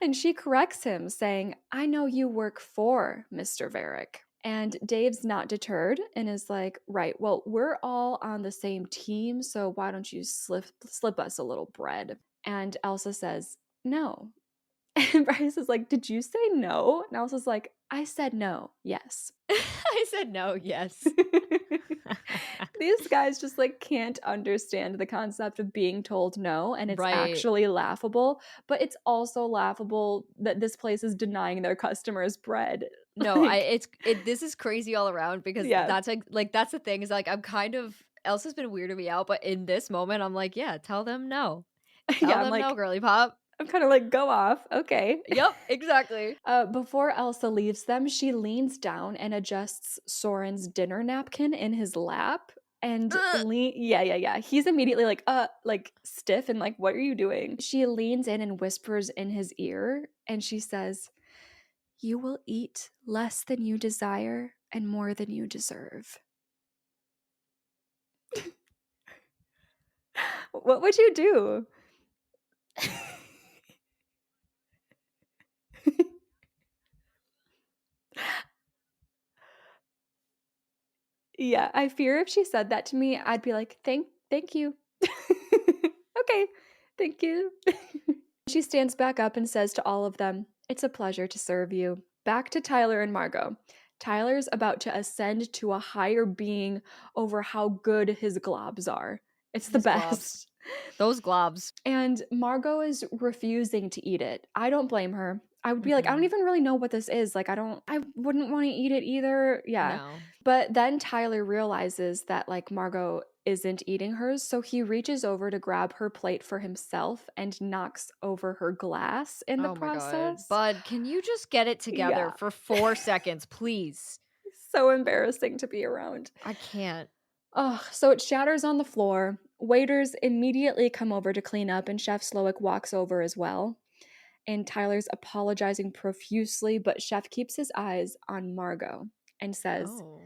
And she corrects him, saying, I know you work for Mr. Varick. And Dave's not deterred and is like, right, well, we're all on the same team, so why don't you slip us a little bread? And Elsa says, no. And Bryce is like, did you say no? And Elsa's like, I said no, yes. I said no, yes. These guys just like can't understand the concept of being told no, and it's Right. actually laughable, but it's also laughable that this place is denying their customers bread. No, this is crazy all around because Yeah. that's like that's the thing is like I'm kind of Elsa's been weirding me out, but in this moment I'm like, yeah, tell them no. Tell Yeah, I'm them like, no, girly pop. I'm kind of like, go off. Okay. Yep, exactly. Before Elsa leaves them, she leans down and adjusts Soren's dinner napkin in his lap. And yeah. He's immediately like stiff and like, what are you doing? She leans in and whispers in his ear, and she says, you will eat less than you desire and more than you deserve. What would you do? Yeah, I fear if she said that to me, I'd be like, thank you. Okay, thank you. She stands back up and says to all of them, it's a pleasure to serve you. Back to Tyler and Margot. Tyler's about to ascend to a higher being over how good his globs are. It's the His best. Those globs. And Margot is refusing to eat it. I don't blame her. I would be like, I don't even really know what this is. Like, I wouldn't want to eat it either. Yeah. No. But then Tyler realizes that like Margot isn't eating hers. So he reaches over to grab her plate for himself and knocks over her glass in the process. My God. Bud, can you just get it together for 4 seconds, please? So embarrassing to be around. I can't. Oh, so it shatters on the floor. Waiters immediately come over to clean up, and Chef Slowick walks over as well. and Tyler's apologizing profusely, but Chef keeps his eyes on Margot and says, Oh.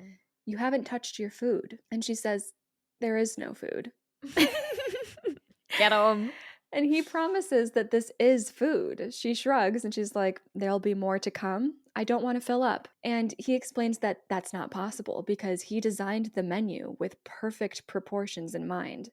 "You haven't touched your food." And she says, "There is no food." Get him. And he promises that this is food. She shrugs and she's like, "There'll be more to come. I don't want to fill up." And he explains that that's not possible because he designed the menu with perfect proportions in mind.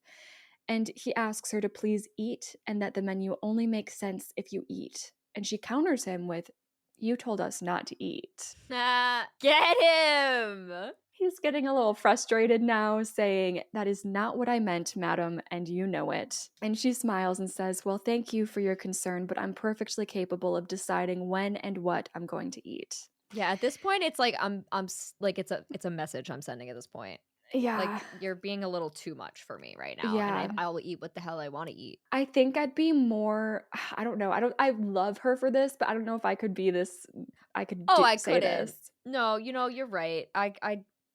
And he asks her to please eat and that the menu only makes sense if you eat. And she counters him with, "You told us not to eat." Get him. He's getting a little frustrated now, saying, "That is not what I meant, madam, and you know it." And she smiles and says, "Well, thank you for your concern, but I'm perfectly capable of deciding when and what I'm going to eat." Yeah, at this point, it's like like it's a message I'm sending at this point. Yeah. Like, you're being a little too much for me right now, and Yeah. I'll eat what the hell I want to eat. I think I'd be more I don't know. I love her for this, but I don't know if I could be this I could Oh, I say couldn't. this. No, you're right.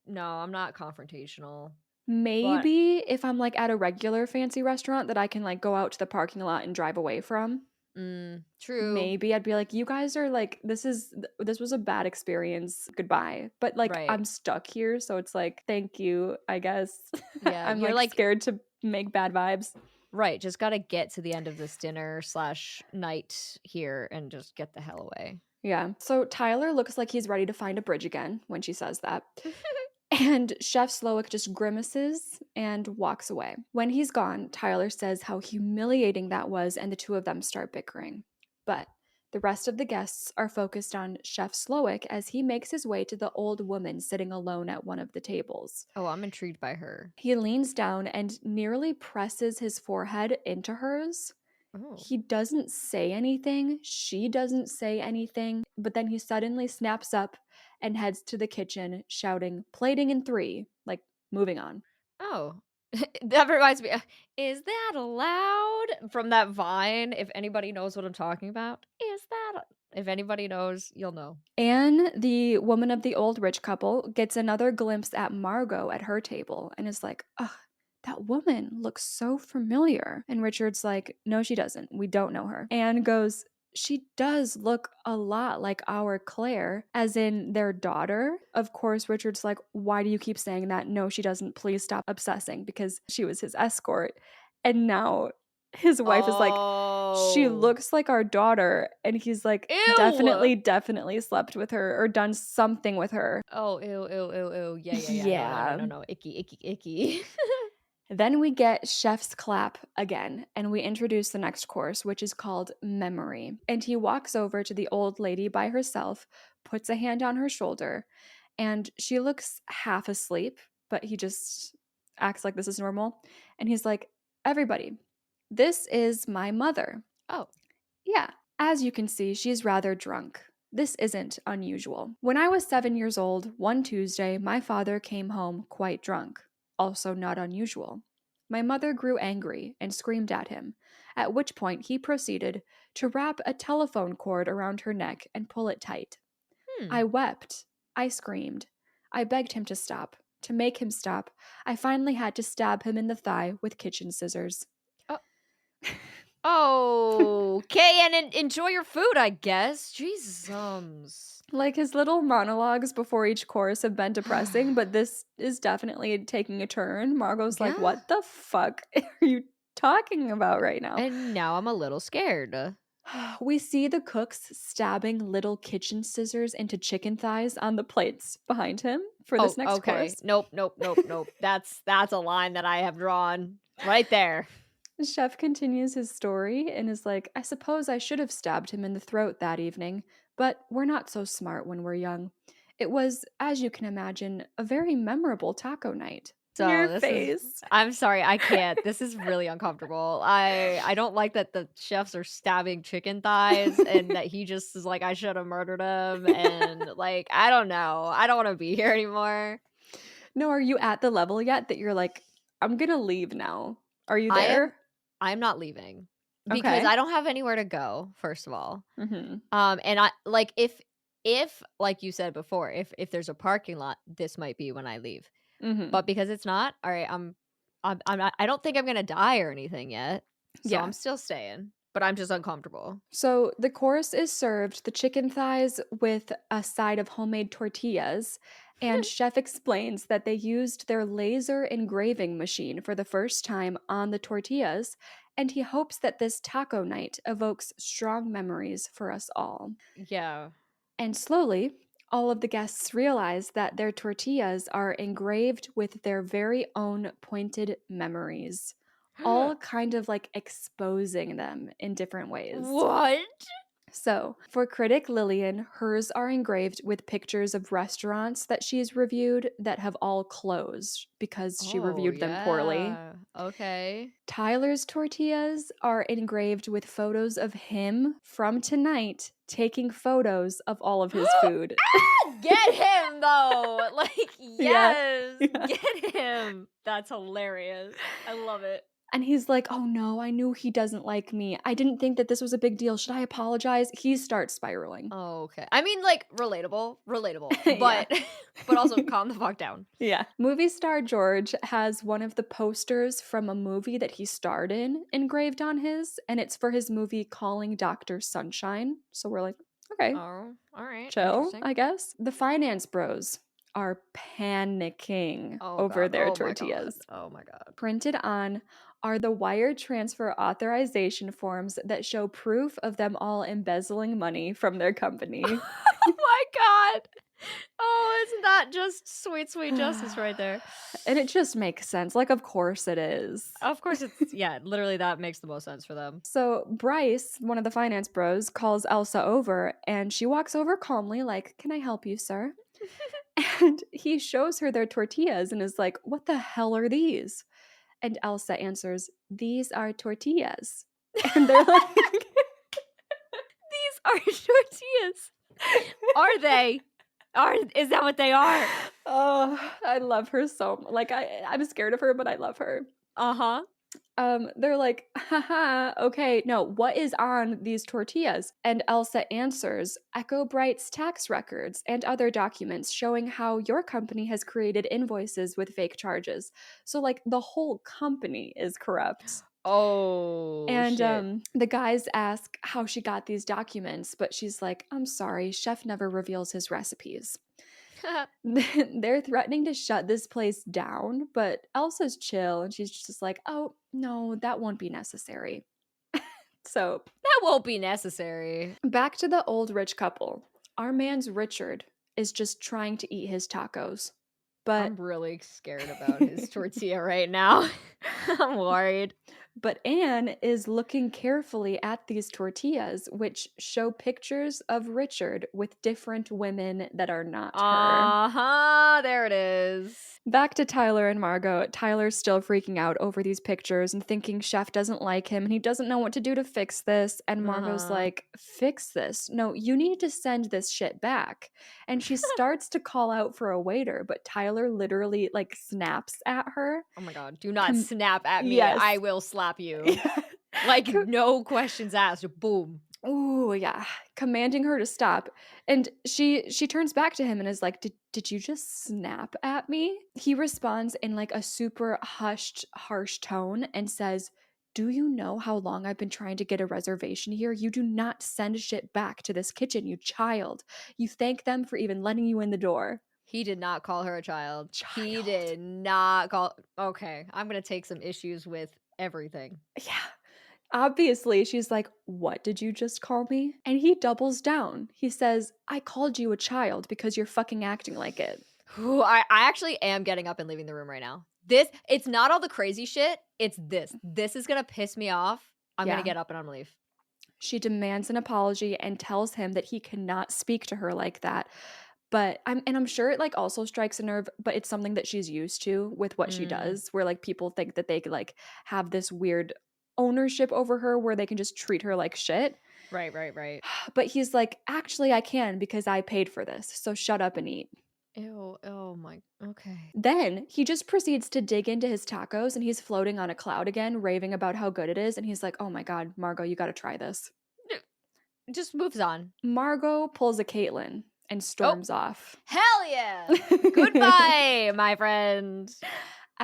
No, I'm not confrontational. But Maybe if I'm like at a regular fancy restaurant that I can like go out to the parking lot and drive away from. true. Maybe I'd be like, "You guys are like, this was a bad experience. Goodbye." But like, Right. I'm stuck here, so it's like, thank you, I guess. Yeah, I'm you're like like scared to make bad vibes. right, just got to get to the end of this dinner/night here and just get the hell away. Yeah. So Tyler looks like he's ready to find a bridge again when she says that. And Chef Slowick just grimaces and walks away. When he's gone, Tyler says how humiliating that was, and the two of them start bickering. But the rest of the guests are focused on Chef Slowick as he makes his way to the old woman sitting alone at one of the tables. Oh, I'm intrigued by her. He leans down and nearly presses his forehead into hers. Oh. He doesn't say anything. She doesn't say anything. But then he suddenly snaps up and heads to the kitchen, shouting, "Plating in three," like moving on. Oh. That reminds me, is that allowed? From that Vine, if anybody knows what I'm talking about. If anybody knows, you'll know. Anne, the woman of the old rich couple, gets another glimpse at Margot at her table and is like, "Ugh, that woman looks so familiar." And Richard's like, "No, she doesn't. We don't know her." Anne goes, "She does look a lot like our Claire, as in their daughter." Of course, Richard's like, "Why do you keep saying that? No, she doesn't. Please stop obsessing," because she was his escort. And now his wife is like, "She Oh. looks like our daughter." And he's like, Ew. definitely slept with her or done something with her. Oh, ew, ew, ew, ew. Yeah, yeah, yeah. No, no, no, Yeah. no, no. Icky, icky, icky. Then we get Chef's clap again, and we introduce the next course, which is called Memory. And he walks over to the old lady by herself, puts a hand on her shoulder, and she looks half asleep, but he just acts like this is normal. And he's like, "Everybody, this is my mother." Oh. Yeah, as you can see, she's rather drunk. This isn't unusual. When I was 7 years old, one Tuesday, my father came home quite drunk. Also not unusual. My mother grew angry and screamed at him, at which point he proceeded to wrap a telephone cord around her neck and pull it tight. Hmm. I wept. I screamed. I begged him to stop. To make him stop, I finally had to stab him in the thigh with kitchen scissors. Oh. Okay, and enjoy your food, I guess. Jesus. Like his little monologues before each chorus have been depressing, but this is definitely taking a turn. Margot's like, Yeah. "What the fuck are you talking about right now?" And now I'm a little scared. We see the cooks stabbing little kitchen scissors into chicken thighs on the plates behind him for Oh, this next okay. course. Nope, nope, nope, nope. That's a line that I have drawn right there. The chef continues his story and is like, "I suppose I should have stabbed him in the throat that evening, but we're not so smart when we're young. It was, as you can imagine, a very memorable taco night." So Your this is face. I'm sorry, I can't. This is really uncomfortable. I don't like that the chefs are stabbing chicken thighs and that he just is like, I should have murdered him. And like, I don't know. I don't want to be here anymore. No, are you at the level yet that you're like, "I'm gonna leave now"? Are you I am there? I'm not leaving because Okay. I don't have anywhere to go, first of all. Mhm. And I like if like you said before, if there's a parking lot, this might be when I leave. Mhm. But because it's not, all right, I'm not I don't think I'm gonna die or anything yet. So I'm Yeah. still staying. but I'm just uncomfortable. So the course is served the chicken thighs with a side of homemade tortillas. And chef explains that they used their laser engraving machine for the first time on the tortillas, and he hopes that this taco night evokes strong memories for us all. Yeah. And slowly, all of the guests realize that their tortillas are engraved with their very own pointed memories, all kind of like exposing them in different ways. What? So, for critic Lillian, hers are engraved with pictures of restaurants that she's reviewed that have all closed because she Oh, reviewed them poorly. yeah. Okay. Tyler's tortillas are engraved with photos of him from tonight taking photos of all of his food. Get him though. Like, Yeah. yes. Yeah. Get him. That's hilarious. I love it. And he's like, "Oh no, I knew he doesn't like me. I didn't think that this was a big deal. Should I apologize?" He starts spiraling. Okay. I mean, like, relatable, Yeah. but but also calm the fuck down. Yeah. Movie star George has one of the posters from a movie that he starred in engraved on his, and it's for his movie Calling Dr. Sunshine. So we're like, okay, Oh, all right. chill, Interesting. I guess. The finance bros are panicking Oh over god. their Oh my god. tortillas. Oh my god. Printed on are the wire transfer authorization forms that show proof of them all embezzling money from their company. Oh my god. Oh, isn't that just sweet, sweet justice right there? And it just makes sense. Like, of course it is. Of course it's yeah, literally that makes the most sense for them. So Bryce, one of the finance bros, calls Elsa over and she walks over calmly, like, "Can I help you, sir?" And he shows her their tortillas and is like, "What the hell are these?" And Elsa answers, "These are tortillas." And they're like, These are tortillas. Are they? Is that what they are? "Oh, I love her so like I'm scared of her, but I love her." Uh-huh. They're like, "Haha, okay, no, what is on these tortillas?" And Elsa answers, "Echo Bright's tax records and other documents showing how your company has created invoices with fake charges." So, like, the whole company is corrupt. Oh And shit. the guys ask how she got these documents, but she's like, "I'm sorry, chef never reveals his recipes." They're threatening to shut this place down, but Elsa's chill and she's just like, "Oh, no, that won't be necessary." So, That won't be necessary. back to the old rich couple. Our man's Richard is just trying to eat his tacos. I'm But really scared about his tortilla right now. I'm worried. But Anne is looking carefully at these tortillas, which show pictures of Richard with different women that are not her. Uh-huh. There it is. Back to Tyler and Margot. Tyler's still freaking out over these pictures and thinking Chef doesn't like him and he doesn't know what to do to fix this. And Margot's Uh-huh. like, "Fix this? No, you need to send this shit back." And she starts to call out for a waiter, but Tyler literally like snaps at her. Oh my god. Do not Com- snap at me. yes. I will slap you. Like, no questions asked. Boom. Ooh, yeah, commanding her to stop. And she turns back to him and is like, "Did you just snap at me?" He responds in like a super hushed, harsh tone and says, "Do you know how long I've been trying to get a reservation here? You do not send shit back to this kitchen, you child. You thank them for even letting you in the door." He did not call her a child. He Child. did not call. Okay. I'm going to take some issues with everything. Yeah. Obviously, she's like, "What did you just call me?" And he doubles down. He says, "I called you a child because you're fucking acting like it." Ooh, I actually am getting up and leaving the room right now. It's not all the crazy shit. It's this. This is going to piss me off. I'm going Yeah. to get up and I'm going to leave. She demands an apology and tells him that he cannot speak to her like that. But I'm sure it like also strikes a nerve, but it's something that she's used to with what she Mm, does, where like people think that they could like have this weird ownership over her where they can just treat her like shit. right. But he's like, "Actually, I can because I paid for this. So shut up and eat." Ew. Oh my. Okay. Then he just proceeds to dig into his tacos and he's floating on a cloud again, raving about how good it is. And he's like, "Oh my God, Margot, you got to try this." Just moves on. Margot pulls a Caitlin and Oh, storms off. hell yeah. Goodbye, my friend.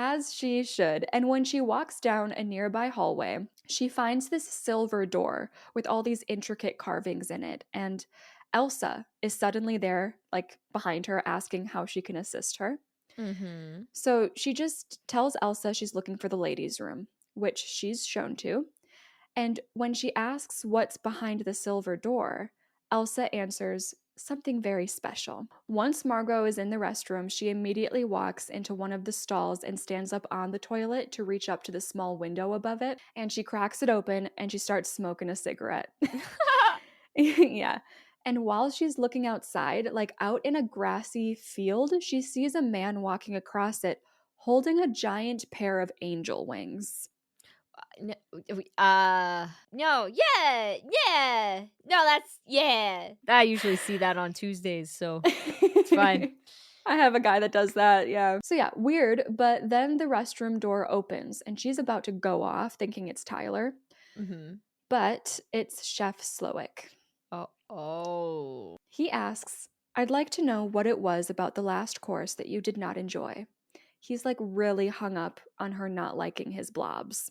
As she should. And when she walks down a nearby hallway, she finds this silver door with all these intricate carvings in it. And Elsa is suddenly there, like behind her, asking how she can assist her. Mm-hmm. So she just tells Elsa she's looking for the ladies' room, which she's shown to. And when she asks what's behind the silver door, Elsa answers something very special. Once Margot is in the restroom, she immediately walks into one of the stalls and stands up on the toilet to reach up to the small window above it. And she cracks it open and she starts smoking a cigarette. Yeah. And while she's looking outside, like out in a grassy field, she sees a man walking across it holding a giant pair of angel wings. No, no, yeah, yeah. No, that's yeah. I usually see that on Tuesdays, so it's fine. I have a guy that does that, yeah. So yeah, weird, but then the restroom door opens and she's about to go off thinking it's Tyler, Mm-hmm. but it's Chef Slowick. Oh. He asks, I'd like to know what it was about the last course that you did not enjoy. He's like really hung up on her not liking his blobs.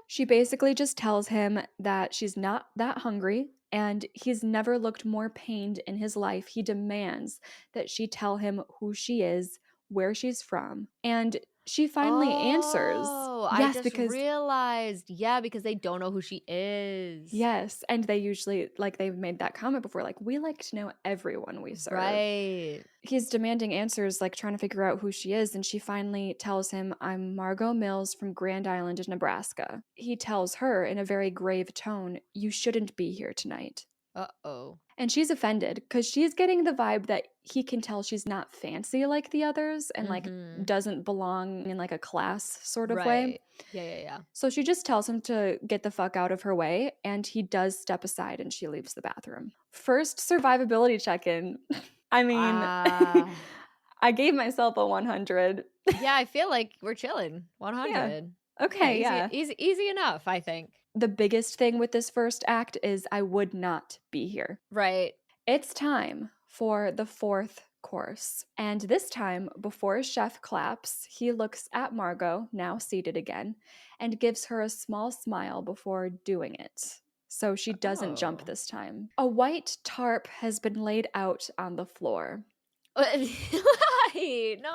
She basically just tells him that she's not that hungry and he's never looked more pained in his life. He demands that she tell him who she is, where she's from, and she finally answers. Oh, I Yes, just because realized. Yeah, because they don't know who she is. yes, and they usually like they've made that comment before like we like to know everyone we serve. Right. He's demanding answers, like trying to figure out who she is, and she finally tells him, I'm Margot Mills from Grand Island, Nebraska. He tells her in a very grave tone, you shouldn't be here tonight. Uh-oh. And she's offended because she's getting the vibe that he can tell she's not fancy like the others and like Mm-hmm. doesn't belong in like a class sort of way. Right. Yeah. So she just tells him to get the fuck out of her way, and he does step aside and she leaves the bathroom. First survivability check in. I mean, Ah. I gave myself a 100. Yeah, I feel like we're chilling. Yeah. 100. Yeah, Okay, yeah. easy enough, I think. The biggest thing with this first act is I would not be here. Right. It's time for the fourth course. And this time, before Chef claps, he looks at Margot, now seated again, and gives her a small smile before doing it. So she doesn't jump Oh. this time. A white tarp has been laid out on the floor. Why? No,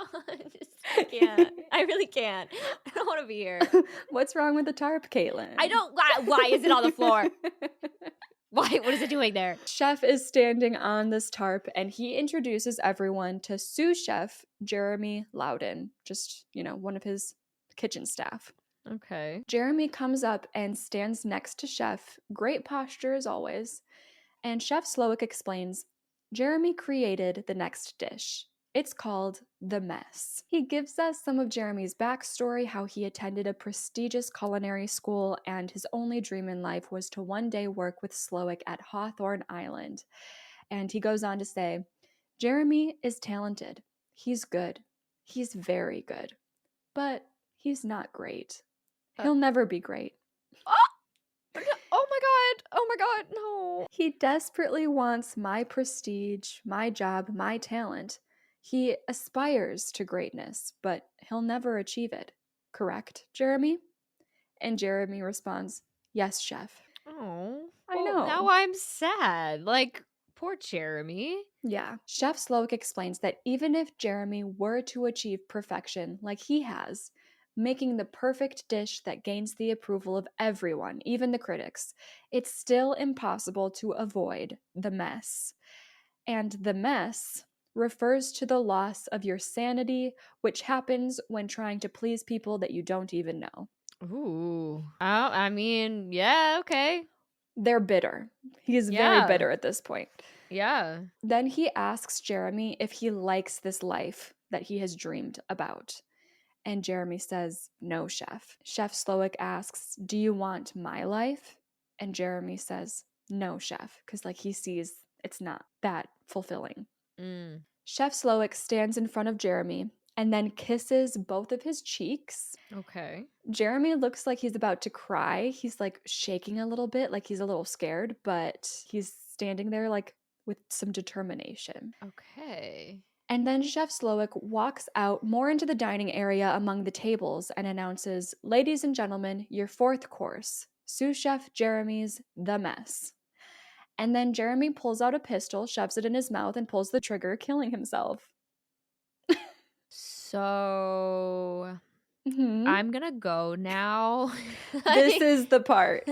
I can't. I really can't. I don't want to be here. What's wrong with the tarp, Caitlin? I don't. Why is it on the floor? Why? What is it doing there? Chef is standing on this tarp and he introduces everyone to sous chef Jeremy Loudon, just, one of his kitchen staff. Okay. Jeremy comes up and stands next to Chef, great posture as always, and Chef Slowick explains Jeremy created the next dish. It's called The Mess. He gives us some of Jeremy's backstory, how he attended a prestigious culinary school and his only dream in life was to one day work with Slowick at Hawthorne Island. And he goes on to say, Jeremy is talented. He's good. He's very good. But he's not great. He'll never be great. Oh my god. Oh my god. No. He desperately wants my prestige, my job, my talent. He aspires to greatness, but he'll never achieve it. Correct, Jeremy? And Jeremy responds, Yes, chef. Oh. I Well, know. now I'm sad. Like, poor Jeremy. Yeah. Chef Slowick explains that even if Jeremy were to achieve perfection like he has, making the perfect dish that gains the approval of everyone, even the critics, it's still impossible to avoid the mess. And the mess refers to the loss of your sanity, which happens when trying to please people that you don't even know. Ooh. Oh, I mean, yeah, okay. They're bitter. He is very Yeah. bitter at this point. Yeah. Then he asks Jeremy if he likes this life that he has dreamed about. And Jeremy says, No, chef. Chef Slowick asks, Do you want my life? And Jeremy says, No, chef, because like he sees it's not that fulfilling. Mm. Chef Slowick stands in front of Jeremy and then kisses both of his cheeks. Okay. Jeremy looks like he's about to cry. He's like shaking a little bit, like he's a little scared, but he's standing there like with some determination. Okay. And then Chef Slowick walks out more into the dining area among the tables and announces, "Ladies and gentlemen, your fourth course, sous chef Jeremy's The Mess." And then Jeremy pulls out a pistol, shoves it in his mouth, and pulls the trigger, killing himself. So Mhm. I'm gonna go now. This is the part.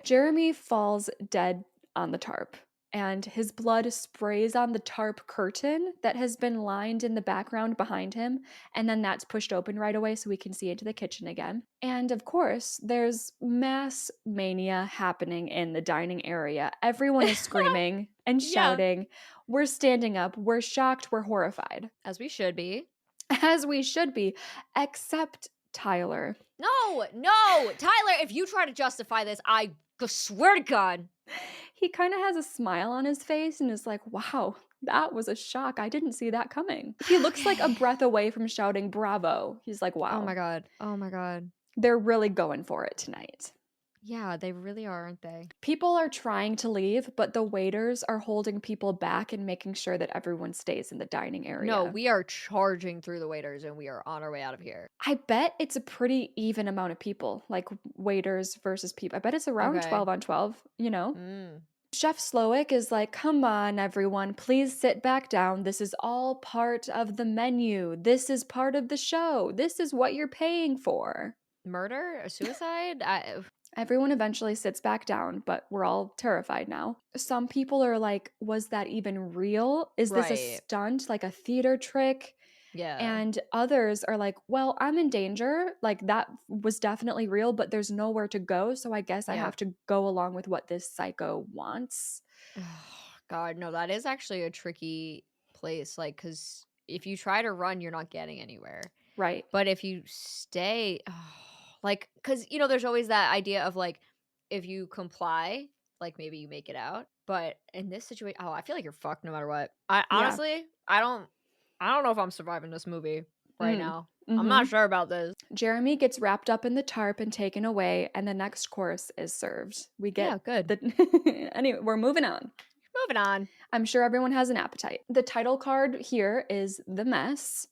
Jeremy falls dead on the tarp, and his blood sprays on the tarp curtain that has been lined in the background behind him, and then that's pushed open right away so we can see into the kitchen again. And of course, there's mass mania happening in the dining area. Everyone is screaming and Yeah. shouting. We're standing up, we're shocked, we're horrified. As we should be. As we should be, except Tyler. No, Tyler, if you try to justify this, I swear to God. He kind of has a smile on his face and is like, wow, that was a shock. I didn't see that coming. He looks like a breath away from shouting bravo. He's like, wow. Oh my God. Oh my God. They're really going for it tonight. Yeah, they really are, aren't they? People are trying to leave, but the waiters are holding people back and making sure that everyone stays in the dining area. No, we are charging through the waiters and we are on our way out of here. I bet it's a pretty even amount of people, like waiters versus people. I bet it's around 12 on 12, you know? Chef Slowick is like, come on, everyone, please sit back down. This is all part of the menu. This is part of the show. This is what you're paying for. Murder? A suicide? Everyone eventually sits back down, but we're all terrified now. Some people are like, was that even real? Is this a stunt, like a theater trick? Yeah. And others are like, well, I'm in danger. Like, that was definitely real, but there's nowhere to go. So I guess I have to go along with what this psycho wants. God, no, that is actually a tricky place. Like, because if you try to run, you're not getting anywhere. Right. But if you stay, like, because, you know, there's always that idea of like, if you comply, like maybe you make it out. But in this situation, I feel like you're fucked no matter what. Honestly, I don't know if I'm surviving this movie right now. I'm not sure about this. Jeremy gets wrapped up in the tarp and taken away, and the next course is served. We get good. Anyway, we're moving on. Moving on. I'm sure everyone has an appetite. The title card here is The Mess,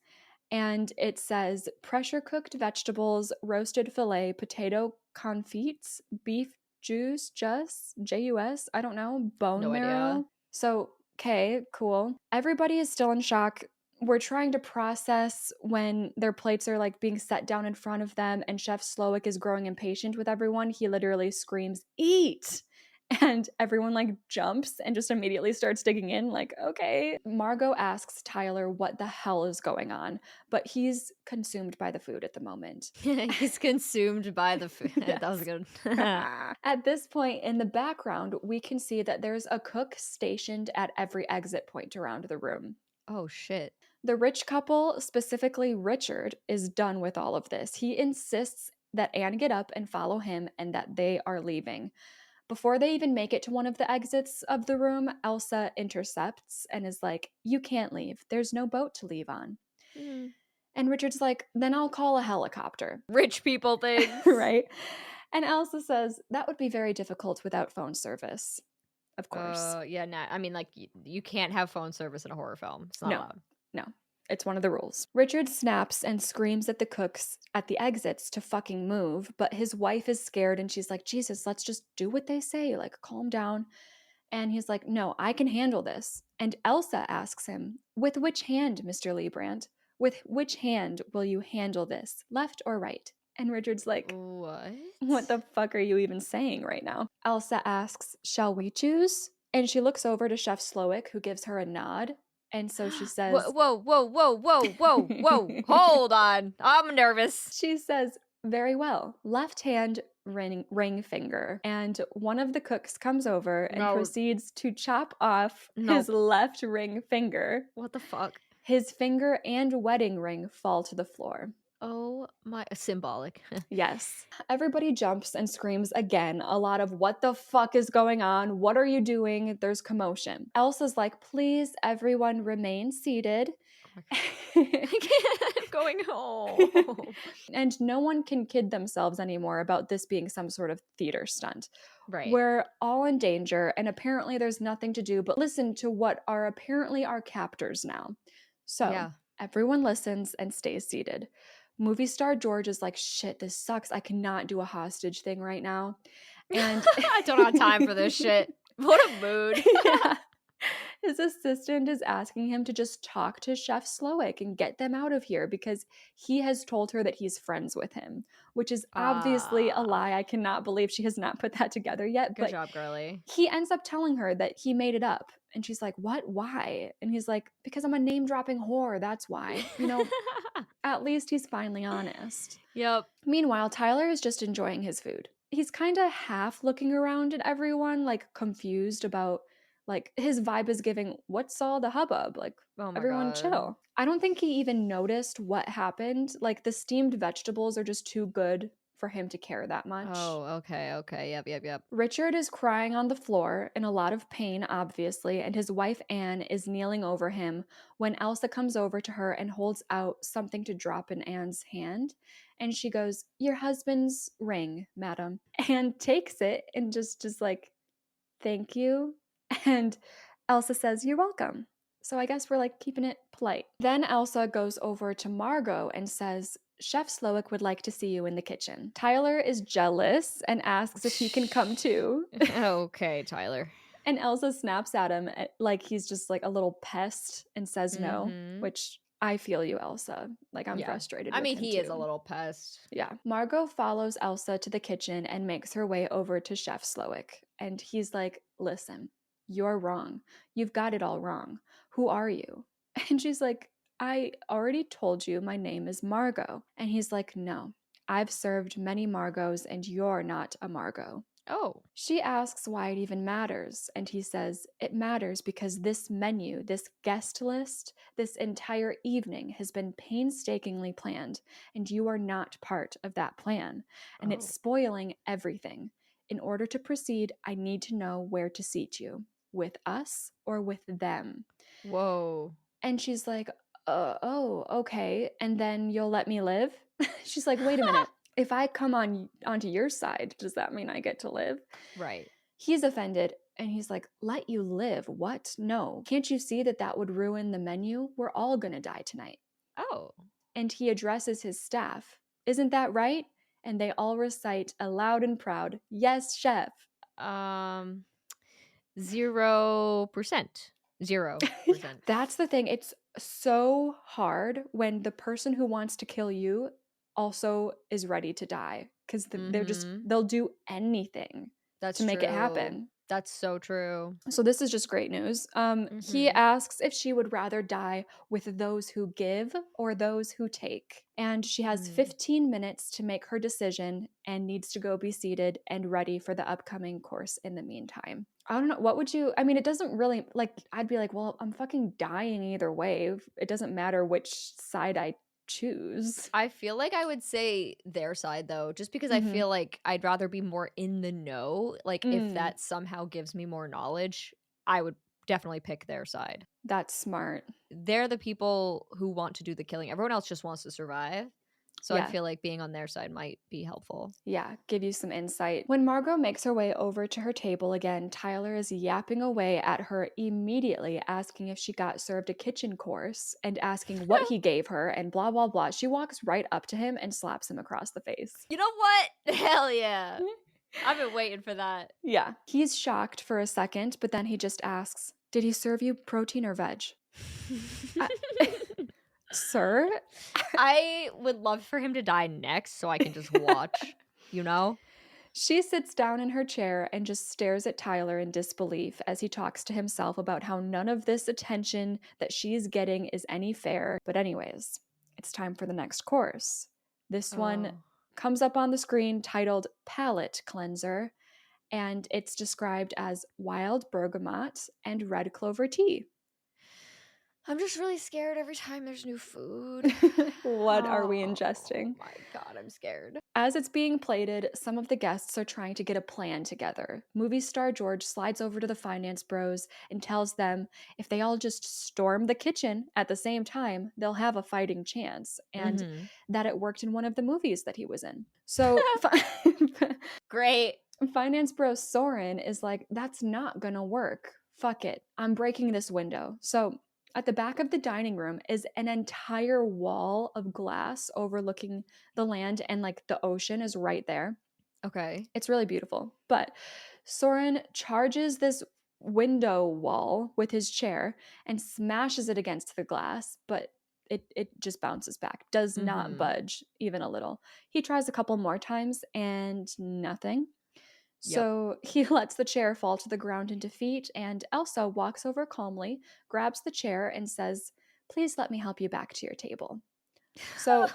and it says pressure-cooked vegetables, roasted filet, potato confits, beef jus, J-U-S, I don't know, bone marrow. Idea. So, okay, cool. Everybody is still in shock. We're trying to process when their plates are like being set down in front of them, and Chef Slowick is growing impatient with everyone. He literally screams, "Eat!" And everyone like jumps and just immediately starts digging in, like, okay. Margot asks Tyler what the hell is going on, but he's consumed by the food at the moment. He's consumed by the food. Yes. That was good. At this point in the background, we can see that there's a cook stationed at every exit point around the room. Oh, shit. The rich couple, specifically Richard, is done with all of this. He insists that Anne get up and follow him and that they are leaving. Before they even make it to one of the exits of the room, Elsa intercepts and is like, you can't leave. There's no boat to leave on. And Richard's like, then I'll call a helicopter. Rich people things. Right? And Elsa says, that would be very difficult without phone service. Of course. Yeah, nah, I mean, like, you can't have phone service in a horror film. It's not allowed. No. It's one of the rules. Richard snaps and screams at the cooks at the exits to fucking move, but his wife is scared and she's like, Jesus, let's just do what they say. Like, calm down. And he's like, no, I can handle this. And Elsa asks him, with which hand, Mr. Liebrandt? With which hand will you handle this, left or right? And Richard's like, what the fuck are you even saying right now? Elsa asks, shall we choose? And she looks over to Chef Slowick, who gives her a nod. And so she says, whoa, hold on. I'm nervous. She says, very well, left hand ring finger. And one of the cooks comes over and proceeds to chop off his left ring finger. What the fuck? His finger and wedding ring fall to the floor. Oh my, symbolic. Yes. Everybody jumps and screams again. A lot of what the fuck is going on? What are you doing? There's commotion. Elsa's like, please, everyone remain seated. Oh my God. I can't. going home. And no one can kid themselves anymore about this being some sort of theater stunt. Right. We're all in danger, and apparently there's nothing to do but listen to what are apparently our captors now. So Yeah. everyone listens and stays seated. Movie star George is like, shit, this sucks. I cannot do a hostage thing right now. And I don't have time for this shit. What a mood. yeah. His assistant is asking him to just talk to Chef Slowick and get them out of here because he has told her that he's friends with him, which is obviously a Ah, lie. I cannot believe she has not put that together yet. good But job, girly. he ends up telling her that he made it up. And she's like, what? Why? And he's like, because I'm a name dropping whore. That's why. At least he's finally honest. Yep. Meanwhile, Tyler is just enjoying his food. He's kind of half looking around at everyone, like confused about, like, his vibe is giving, what's all the hubbub? Like, Oh my everyone god. chill. I don't think he even noticed what happened. Like, the steamed vegetables are just too good for him to care that much. Oh, okay, okay. Yep. Richard is crying on the floor in a lot of pain, obviously, and his wife Anne is kneeling over him when Elsa comes over to her and holds out something to drop in Anne's hand. And she goes, "Your husband's ring, madam," and takes it and just like, "Thank you." And Elsa says, "You're welcome." So I guess we're like keeping it polite. Then Elsa goes over to Margot and says, "Chef Slowick would like to see you in the kitchen." Tyler is jealous and asks if he can come too. Okay, Tyler. And Elsa snaps at him like he's just like a little pest and says no, Mm-hmm. which I feel you, Elsa. Like, I'm Yeah. frustrated I with mean, him he is a too. little pest. Yeah. Margot follows Elsa to the kitchen and makes her way over to Chef Slowick. And he's like, "Listen, you're wrong. You've got it all wrong. Who are you?" And she's like, "I already told you my name is Margot." And he's like, "No, I've served many Margaux and you're not a Margot." Oh. She asks why it even matters, and he says, "It matters because this menu, this guest list, this entire evening has been painstakingly planned, and you are not part of that plan, and it's Oh. spoiling everything. In order to proceed, I need to know where to seat you, with us or with them." Whoa. And she's like, "Oh, okay. And then you'll let me live?" She's like, "Wait a minute. If I come onto your side, does that mean I get to live?" Right. He's offended and he's like, "Let you live? What? No. Can't you see that that would ruin the menu? We're all going to die tonight." Oh. And he addresses his staff. "Isn't that right?" And they all recite aloud and proud, "Yes, chef." Um 0%. 0%. That's the thing. It's so hard when the person who wants to kill you also is ready to die because Mm-hmm. they'll do anything That's to make it true. happen. That's so true. So this is just great news. He Mm-hmm. asks if she would rather die with those who give or those who take. And she has Mm. 15 minutes to make her decision and needs to go be seated and ready for the upcoming course in the meantime. I don't know. What would you, I mean, it doesn't really, like, I'd be like, well, I'm fucking dying either way. It doesn't matter which side I choose. I feel like I would say their side though, just because I Mm-hmm. feel like I'd rather be more in the know. Like if Mm, that somehow gives me more knowledge, I would definitely pick their side. that's smart. They're the people who want to do the killing. Everyone else just wants to survive. So I Yeah. feel like being on their side might be helpful. Yeah, give you some insight. When Margot makes her way over to her table again, Tyler is yapping away at her immediately, asking if she got served a kitchen course and asking what he gave her and blah, blah, blah. She walks right up to him and slaps him across the face. You know what? Hell yeah. I've been waiting for that. Yeah. He's shocked for a second, but then he just asks, "Did he serve you protein or veg?" I- Sir? I would love for him to die next so I can just watch, you know? She sits down in her chair and just stares at Tyler in disbelief as he talks to himself about how none of this attention that she's getting is any fair. But, anyways, it's time for the next course. This one Oh. comes up on the screen titled Palate Cleanser, and it's described as wild bergamot and red clover tea. I'm just really scared every time there's new food. What are we Oh ingesting? my god, I'm scared. As it's being plated, some of the guests are trying to get a plan together. Movie star George slides over to the finance bros and tells them if they all just storm the kitchen at the same time, they'll have a fighting chance, and Mhm. that it worked in one of the movies that he was in. So, Great. finance bro Soren is like, that's not gonna work. Fuck it. I'm breaking this window. So, at the back of the dining room is an entire wall of glass overlooking the land, and like the ocean is right there. Okay. It's really beautiful. But Soren charges this window wall with his chair and smashes it against the glass, but it just bounces back, does not Mhm. budge even a little. He tries a couple more times and nothing. Yep. So he lets the chair fall to the ground in defeat, and Elsa walks over calmly, grabs the chair, and says, "Please let me help you back to your table." So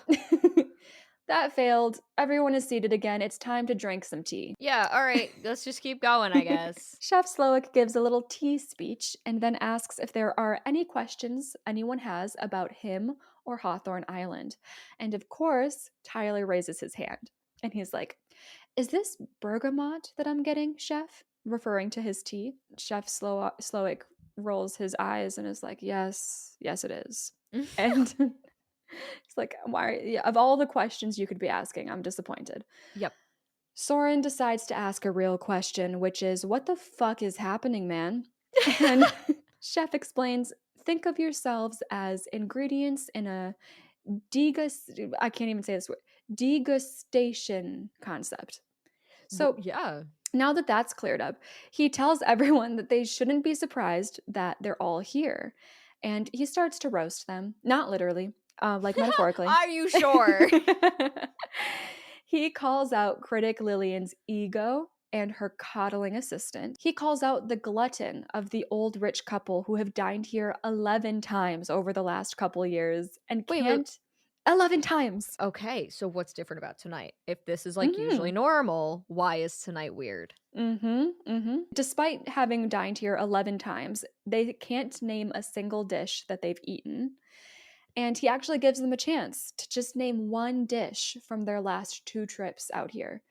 that failed. Everyone is seated again. It's time to drink some tea. Yeah, all right. Let's just keep going, I guess. Chef Slowick gives a little tea speech and then asks if there are any questions anyone has about him or Hawthorne Island. And of course, Tyler raises his hand and he's like, "Is this bergamot that I'm getting, Chef?" Referring to his tea. Chef Slowick rolls his eyes and is like, "Yes, yes, it is." And it's like, why? Yeah, of all the questions you could be asking, I'm disappointed. Yep. Soren decides to ask a real question, which is, what the fuck is happening, man? And Chef explains, think of yourselves as ingredients in a I can't even say this word, degustation concept. So Yeah. now that that's cleared up, he tells everyone that they shouldn't be surprised that they're all here. And he starts to roast them, not literally, like metaphorically. Are you sure? He calls out critic Lillian's ego and her coddling assistant. He calls out the glutton of the old rich couple who have dined here 11 times over the last couple years and Wait, wait. can't. 11 times. Okay, so what's different about tonight? If this is like usually Mhm. normal, why is tonight weird? Despite having dined here 11 times, they can't name a single dish that they've eaten. And he actually gives them a chance to just name one dish from their last 2 trips out here.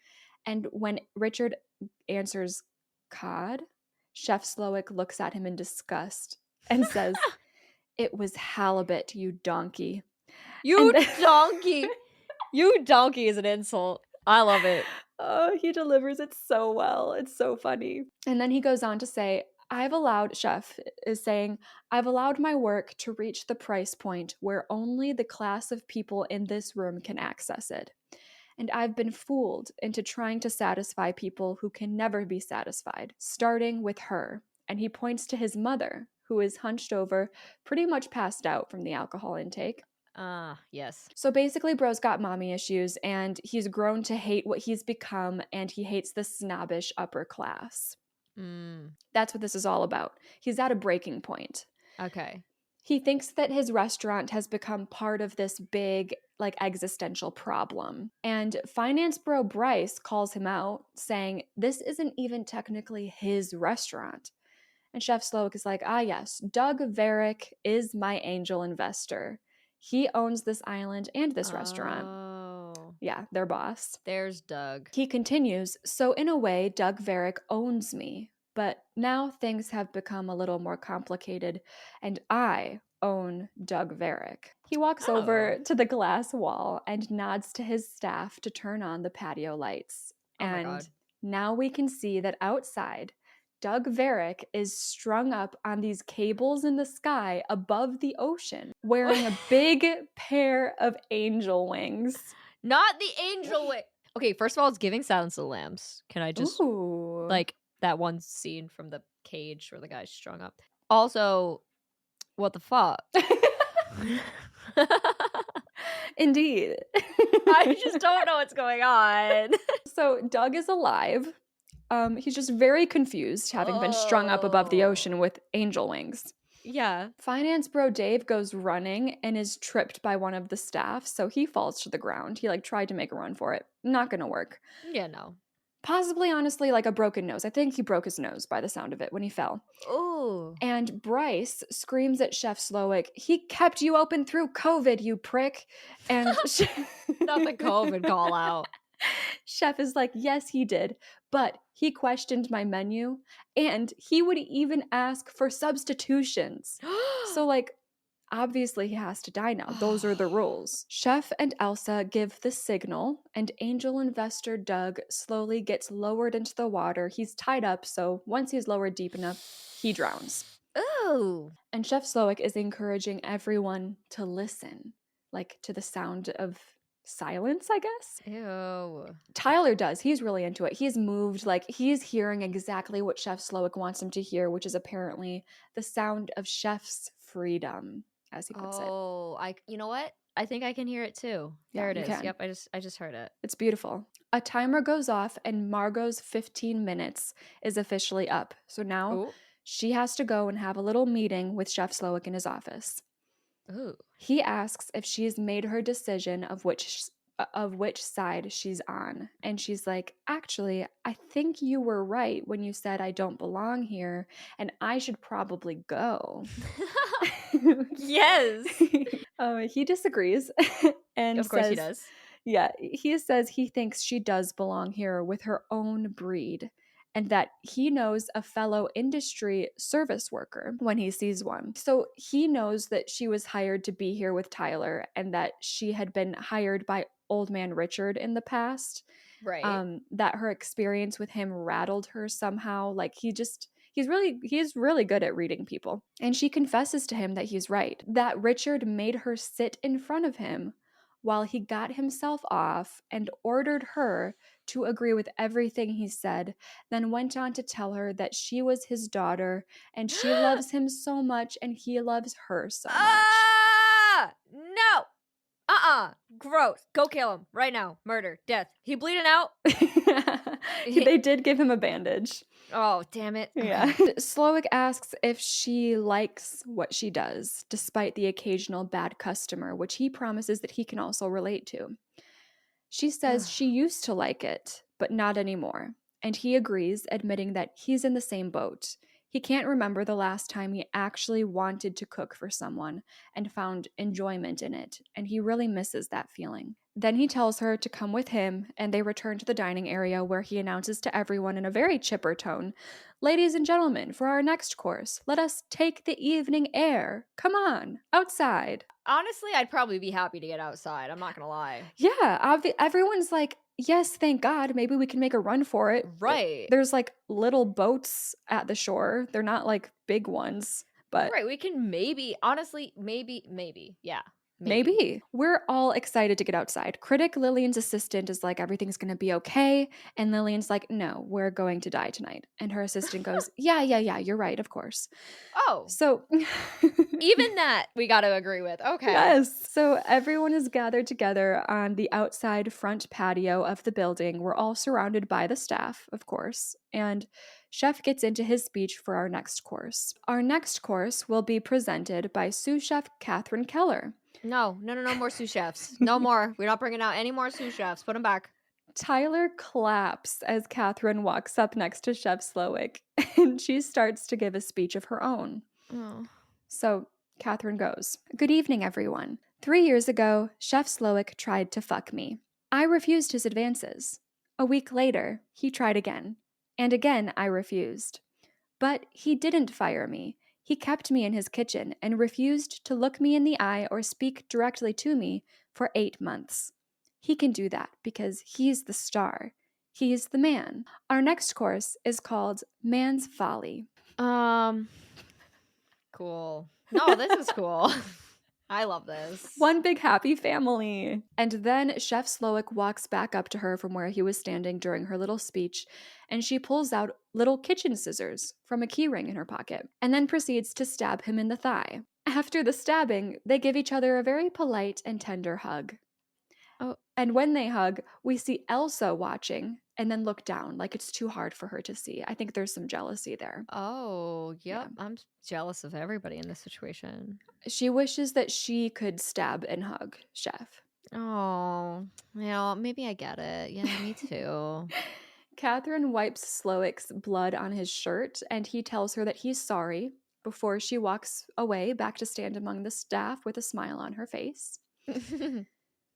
And when Richard answers cod, Chef Slowick looks at him in disgust and says, "It was halibut, you donkey." You And then donkey. You donkey is an insult. I love it. oh, he delivers it so well. It's so funny. And then he goes on to say, Chef is saying, I've allowed my work to reach the price point where only the class of people in this room can access it. And I've been fooled into trying to satisfy people who can never be satisfied, starting with her. And he points to his mother, who is hunched over, pretty much passed out from the alcohol intake. Yes. So basically, bro's got mommy issues, and he's grown to hate what he's become, and he hates the snobbish upper class. Mm, That's what this is all about. He's at a breaking point. okay. He thinks that his restaurant has become part of this big, like, existential problem. And finance bro Bryce calls him out, saying, this isn't even technically his restaurant. And Chef Slowick is like, yes, Doug Varick is my angel investor. He owns this island and this restaurant. Oh. Yeah, their boss. There's Doug. He continues, so in a way, Doug Varick owns me. But now things have become a little more complicated, and I own Doug Varick. He walks Oh. over to the glass wall and nods to his staff to turn on the patio lights. Oh my And god. now we can see that outside, Doug Varick is strung up on these cables in the sky above the ocean, wearing a big pair of angel wings. Not the angel way. Okay, first of all, it's giving Silence of the Lambs. Can I just Ooh. like that one scene from the cage where the guy's strung up? Also, what the fuck? Indeed. I just don't know what's going on. So Doug is alive. He's just very confused, having been strung up above the ocean Oh. with angel wings. Yeah. Finance bro Dave goes running and is tripped by one of the staff, so he falls to the ground. He tried to make a run for it. Not gonna work. Yeah, no. Possibly, honestly, like a broken nose. I think he broke his nose by the sound of it when he fell. Ooh. And Bryce screams at Chef Slowick, "He kept you open through COVID, you prick." And Not the COVID call out. Chef is like, "Yes, he did, but he questioned my menu and he would even ask for substitutions." So, like, obviously he has to die now. Those are the rules. Chef and Elsa give the signal, and angel investor Doug slowly gets lowered into the water. He's tied up, so once he's lowered deep enough, he drowns. Ooh. And Chef Slowick is encouraging everyone to listen, like to the sound of silence, I guess. Ew. Tyler does. He's really into it. He's moved. Like, he's hearing exactly what Chef Slowick wants him to hear, which is apparently the sound of Chef's freedom, as he puts it. Oh, you know what? I think I can hear it too. Yeah, There it you is. can. Yep, I just heard it. It's beautiful. A timer goes off, and Margot's 15 minutes is officially up. So now Ooh. she has to go and have a little meeting with Chef Slowick in his office. Ooh. He asks if she's made her decision of which side she's on. And she's like, "Actually, I think you were right when you said I don't belong here and I should probably go." Yes. He disagrees and Of course he says, does. yeah, he says he thinks she does belong here with her own breed and that he knows a fellow industry service worker when he sees one. So he knows that she was hired to be here with Tyler and that she had been hired by Old Man Richard in the past. Right. That her experience with him rattled her somehow. Like, he's really good at reading people. And she confesses to him that he's right, that Richard made her sit in front of him while he got himself off and ordered her to agree with everything he said, then went on to tell her that she was his daughter and she loves him so much and he loves her so much. No. Gross. Go kill him right now. Murder. Death. He bleeding out? They did give him a bandage. Oh, damn it. Yeah. Okay. Slowick asks if she likes what she does, despite the occasional bad customer, which he promises that he can also relate to. She says she used to like it, but not anymore. And he agrees, admitting that he's in the same boat. He can't remember the last time he actually wanted to cook for someone and found enjoyment in it, and he really misses that feeling. Then he tells her to come with him, and they return to the dining area where he announces to everyone in a very chipper tone, "Ladies and gentlemen, for our next course, let us take the evening air. Come on, outside." Honestly, I'd probably be happy to get outside. I'm not going to lie. Yeah, everyone's like, "Yes, thank God. Maybe we can make a run for it." Right. There's like little boats at the shore. They're not like big ones, but Right. We can honestly, maybe. Yeah. maybe. We're all excited to get outside. Critic Lillian's assistant is like, "Everything's going to be okay." And Lillian's like, "No, we're going to die tonight." And her assistant goes, Yeah, you're right, of course. Oh. So Even that we got to agree with. Okay. yes. So everyone is gathered together on the outside front patio of the building. We're all surrounded by the staff, of course. And Chef gets into his speech for our next course. Our next course will be presented by sous chef Catherine Keller. No more sous chefs. No more. We're not bringing out any more sous chefs. Put them back. Tyler claps as Catherine walks up next to Chef Slowick, and she starts to give a speech of her own. Oh. So Catherine goes, "Good evening, everyone. 3 years ago, Chef Slowick tried to fuck me. I refused his advances. A week later, he tried again. And again, I refused. But he didn't fire me. He kept me in his kitchen and refused to look me in the eye or speak directly to me for 8 months. He can do that because he's the star. He's the man. Our next course is called Man's Folly." Cool. No, this is cool. I love this. One big happy family. And then Chef Slowick walks back up to her from where he was standing during her little speech, and she pulls out little kitchen scissors from a keyring in her pocket, and then proceeds to stab him in the thigh. After the stabbing, they give each other a very polite and tender hug. Oh. And when they hug, we see Elsa watching and then look down like it's too hard for her to see. I think there's some jealousy there. Oh, yep. Yeah. I'm jealous of everybody in this situation. She wishes that she could stab and hug Chef. Oh, maybe I get it. Yeah, me too. Catherine wipes Slowick's blood on his shirt, and he tells her that he's sorry before she walks away back to stand among the staff with a smile on her face.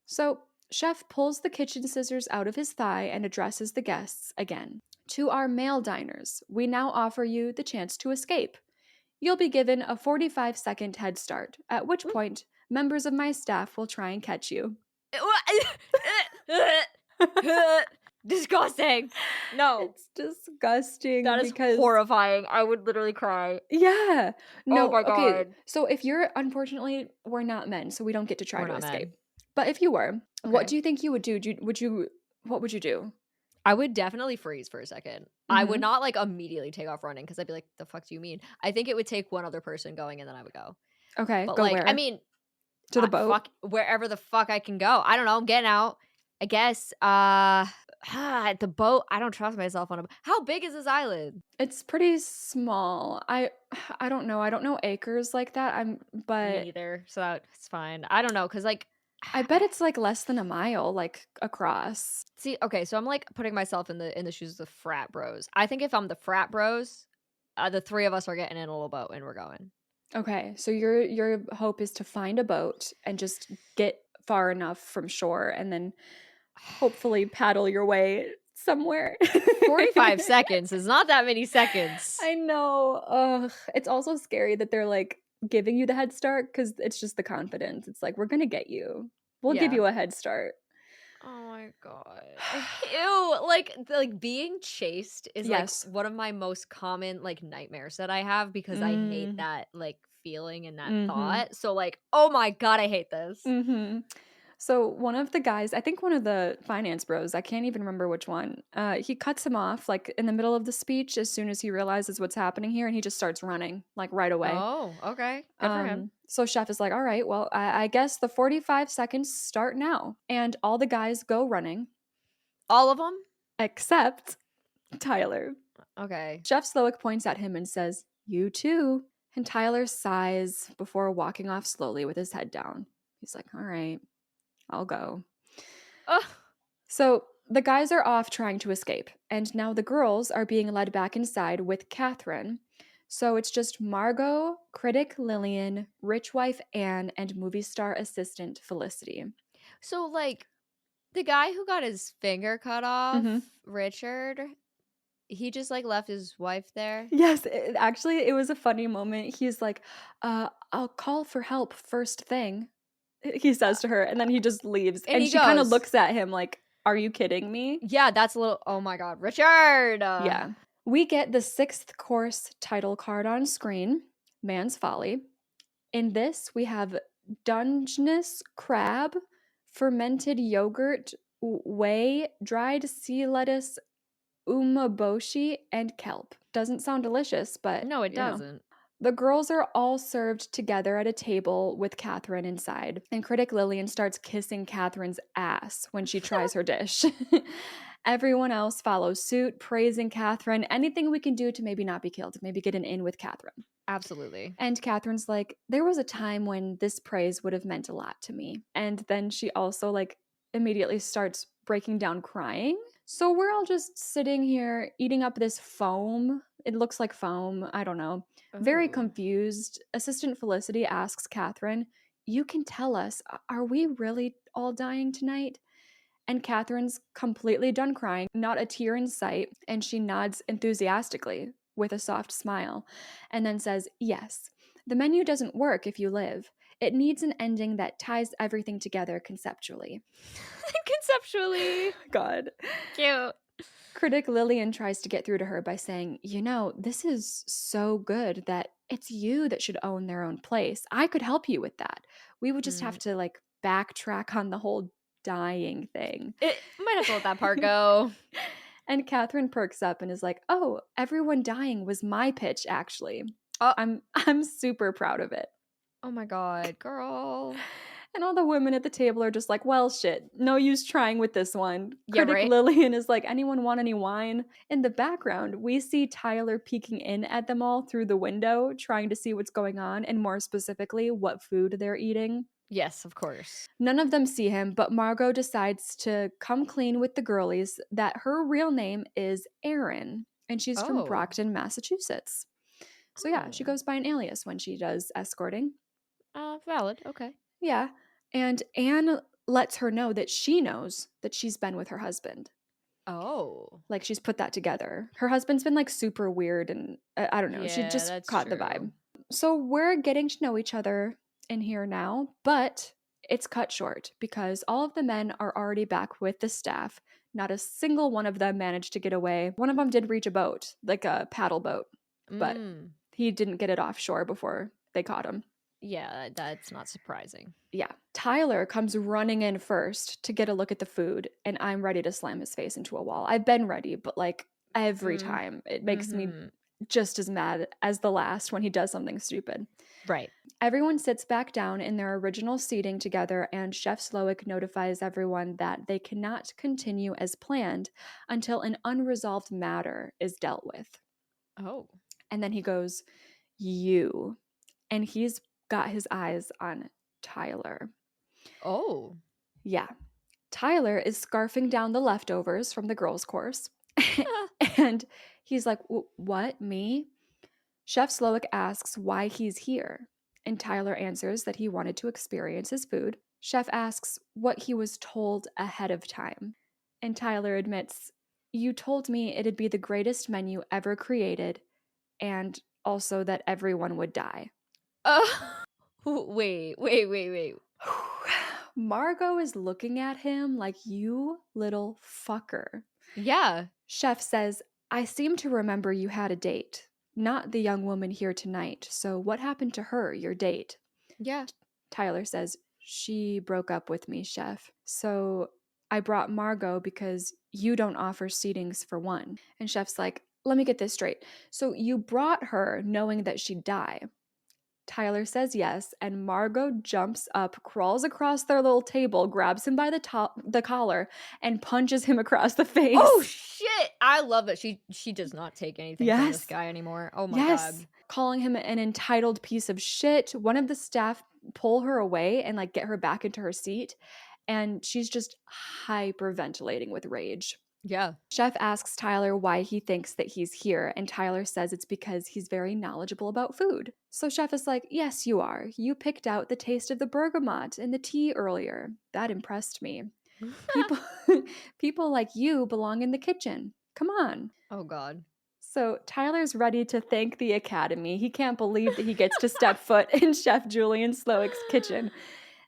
So, Chef pulls the kitchen scissors out of his thigh and addresses the guests again. To our male diners, we now offer you the chance to escape. You'll be given a 45-second head start, at which point members of my staff will try and catch you. Disgusting. No. It's disgusting That is because horrifying. I would literally cry. yeah. Oh No, my okay. God. So if you're unfortunately we're not men, so we don't get to try We're to not escape. men. But if you were, what Okay. do you think you would do? What would you do? I would definitely freeze for a second. I would not like immediately take off running because I'd be like, the fuck do you mean? I think it would take one other person going and then I would go. Okay, But go like, I where? mean, To the boat? fuck wherever the fuck I can go. I don't know. I'm getting out. I guess. At the boat. I don't trust myself on a boat. How big is this island? It's pretty small. I don't know. I don't know acres like that. Me But neither. So that's fine. I don't know because like. I bet it's like less than a mile, like across. See, okay, so I'm like putting myself in the shoes of the frat bros. I think if I'm the frat bros, the three of us are getting in a little boat and we're going. Okay, so your hope is to find a boat and just get far enough from shore and then hopefully paddle your way somewhere. 45 seconds is not that many seconds. I know. Ugh. It's also scary that they're like giving you the head start because it's just the confidence. It's like, we're going to get you. We'll give Yeah. you a head start. Oh my God. Ew. Like being chased is Yes. like one of my most common like nightmares that I have because I hate that like feeling and that thought. So like, oh my God, I hate this. So one of the guys, I think one of the finance bros, I can't even remember which one, he cuts him off like in the middle of the speech as soon as he realizes what's happening here, and he just starts running like right away. Oh, okay. Good for him. So Chef is like, all right, well, I guess the 45 seconds start now. And all the guys go running. All of them? Except Tyler. Okay. Chef Slowick points at him and says, you too. And Tyler sighs before walking off slowly with his head down. He's like, all right, I'll go. Ugh. So the guys are off trying to escape, and now the girls are being led back inside with Catherine. So it's just Margot, critic Lillian, rich wife Anne, and movie star assistant Felicity. So like the guy who got his finger cut off, Richard, he just like left his wife there. Yes, actually, it was a funny moment. He's like, I'll call for help first thing, he says to her, and then he just leaves. And he she kind of goes, looks at him like, are you kidding me? Yeah, that's a little, oh my God, Richard. Yeah. We get the 6th course title card on screen, Man's Folly. In this, we have Dungeness crab, fermented yogurt, whey, dried sea lettuce, umeboshi, and kelp. Doesn't sound delicious, but No, it you know. doesn't. The girls are all served together at a table with Catherine inside, and critic Lillian starts kissing Catherine's ass when she tries her dish. Everyone else follows suit, praising Catherine. Anything we can do to maybe not be killed, maybe get an in with Catherine. Absolutely. And Catherine's like, there was a time when this praise would have meant a lot to me. And then she also like immediately starts breaking down crying. So we're all just sitting here eating up this foam. It looks like foam. I don't know. Very Ooh. confused. Assistant Felicity asks Catherine, you can tell us, are we really all dying tonight? And Catherine's completely done crying, not a tear in sight, and she nods enthusiastically with a soft smile, and then says, yes, the menu doesn't work if you live. It needs an ending that ties everything together conceptually. Conceptually. God. Cute. Critic Lillian tries to get through to her by saying, you know, this is so good that it's you that should own their own place. I could help you with that. We would just have to like backtrack on the whole dying thing. It might have to let that part go. And Catherine perks up and is like, oh, everyone dying was my pitch, actually. Oh. I'm super proud of it. Oh my God, girl. And all the women at the table are just like, well, shit, no use trying with this one. Yeah, Critic right? Lillian is like, anyone want any wine? In the background, we see Tyler peeking in at them all through the window, trying to see what's going on, and more specifically, what food they're eating. Yes, of course. None of them see him, but Margot decides to come clean with the girlies that her real name is Erin, and she's from Oh. Brockton, Massachusetts. So yeah, she Oh. goes by an alias when she does escorting. Valid. Okay. Yeah. And Anne lets her know that she knows that she's been with her husband. Oh. Like she's put that together. Her husband's been like super weird and I don't know. She Yeah, just that's caught the true. vibe. So we're getting to know each other in here now, but it's cut short because all of the men are already back with the staff. Not a single one of them managed to get away. One of them did reach a boat, like a paddle boat, but Mm. he didn't get it offshore before they caught him. Yeah, that's not surprising. Yeah. Tyler comes running in first to get a look at the food, and I'm ready to slam his face into a wall. I've been ready, but like every Mm. time it makes me Mhm. just as mad as the last when he does something stupid. Right. Everyone sits back down in their original seating together, and Chef Slowick notifies everyone that they cannot continue as planned until an unresolved matter is dealt with. Oh. And then he goes, "You." And he's got his eyes on Tyler. Oh. Yeah. Tyler is scarfing down the leftovers from the girls' course. Ah. And he's like, What, me?" Chef Slowick asks why he's here. And Tyler answers that he wanted to experience his food. Chef asks what he was told ahead of time. And Tyler admits, "You told me it'd be the greatest menu ever created, and also that everyone would die." Wait. Margot is looking at him like, "You little fucker." Yeah. Chef says, "I seem to remember you had a date. Not the young woman here tonight. So what happened to her, your date?" Yeah. Tyler says, "She broke up with me, Chef. So I brought Margot because you don't offer seatings for one." And Chef's like, "Let me get this straight. So you brought her knowing that she'd die." Tyler says yes, and Margot jumps up, crawls across their little table, grabs him by the collar, and punches him across the Oh face. shit! I love it. She does not take anything from this Yes. guy anymore. Oh my Yes. god. Calling him an entitled piece of shit. One of the staff pull her away and like get her back into her seat, and she's just hyperventilating with rage. Yeah. Chef asks Tyler why he thinks that he's here, and Tyler says it's because he's very knowledgeable about food. So Chef is like, "Yes, you are. You picked out the taste of the bergamot in the tea earlier. That impressed me. People people like you belong in the kitchen. Come on." Oh god. So Tyler's ready to thank the Academy. He can't believe that he gets to step foot in Chef Julian Slowick's kitchen.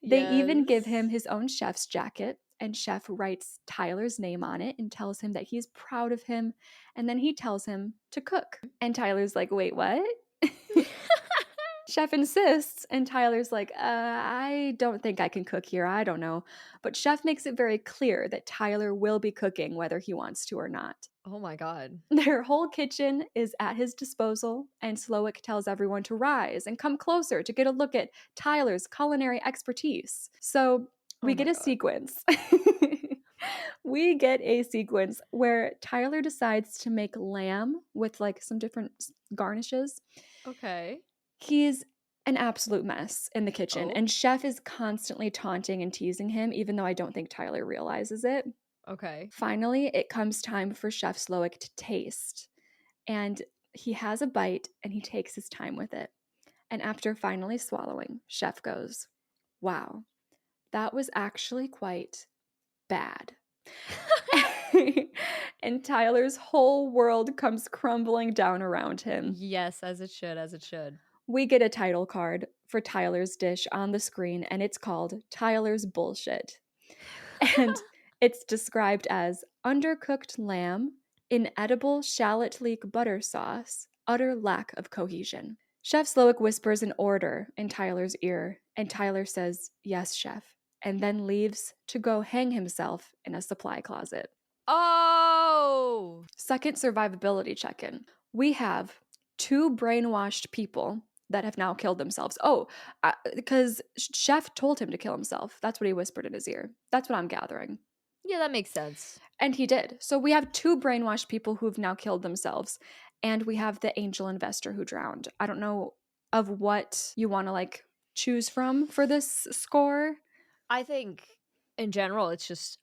They even give him Yes. his own chef's jacket, and Chef writes Tyler's name on it and tells him that he's proud of him. And then he tells him to cook. And Tyler's like, "Wait, what?" Chef insists, and Tyler's like, "I don't think I can cook here. I don't know." But Chef makes it very clear that Tyler will be cooking whether he wants to or not. Oh my god. Their whole kitchen is at his disposal, and Slowick tells everyone to rise and come closer to get a look at Tyler's culinary expertise. So we Oh get my a god. sequence. We get a sequence where Tyler decides to make lamb with like some different garnishes. Okay. He's an absolute mess in the kitchen, Oh. and Chef is constantly taunting and teasing him, even though I don't think Tyler realizes it. Okay. Finally, it comes time for Chef Slowick to taste. And he has a bite and he takes his time with it. And after finally swallowing, Chef goes, "Wow, that was actually quite bad." And Tyler's whole world comes crumbling down around him. Yes, as it should, as it should. We get a title card for Tyler's dish on the screen, and it's called Tyler's Bullshit. And it's described as undercooked lamb, inedible shallot leek butter sauce, utter lack of cohesion. Chef Slowick whispers an order in Tyler's ear, and Tyler says, "Yes, chef," and then leaves to go hang himself in a supply closet. Oh! Second survivability check in. We have two brainwashed people that have now killed themselves. Oh, because Chef told him to kill himself. That's what he whispered in his ear. That's what I'm gathering. Yeah, that makes sense. And he did. So we have two brainwashed people who've now killed themselves. And we have the angel investor who drowned. I don't know of what you want to like choose from for this score? I think in general, it's just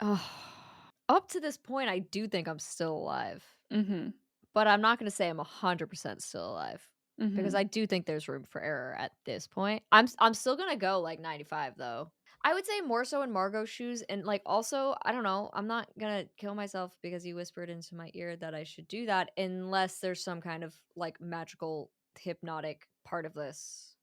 up to this point, I do think I'm still alive, Mhm. but I'm not gonna say I'm 100% still alive because Mhm. I do think there's room for error at this point. I'm still gonna go, like, 95, though. I would say more so in Margot's shoes, and, like, also, I don't know, I'm not gonna kill myself because you whispered into my ear that I should do that unless there's some kind of, like, magical hypnotic part of this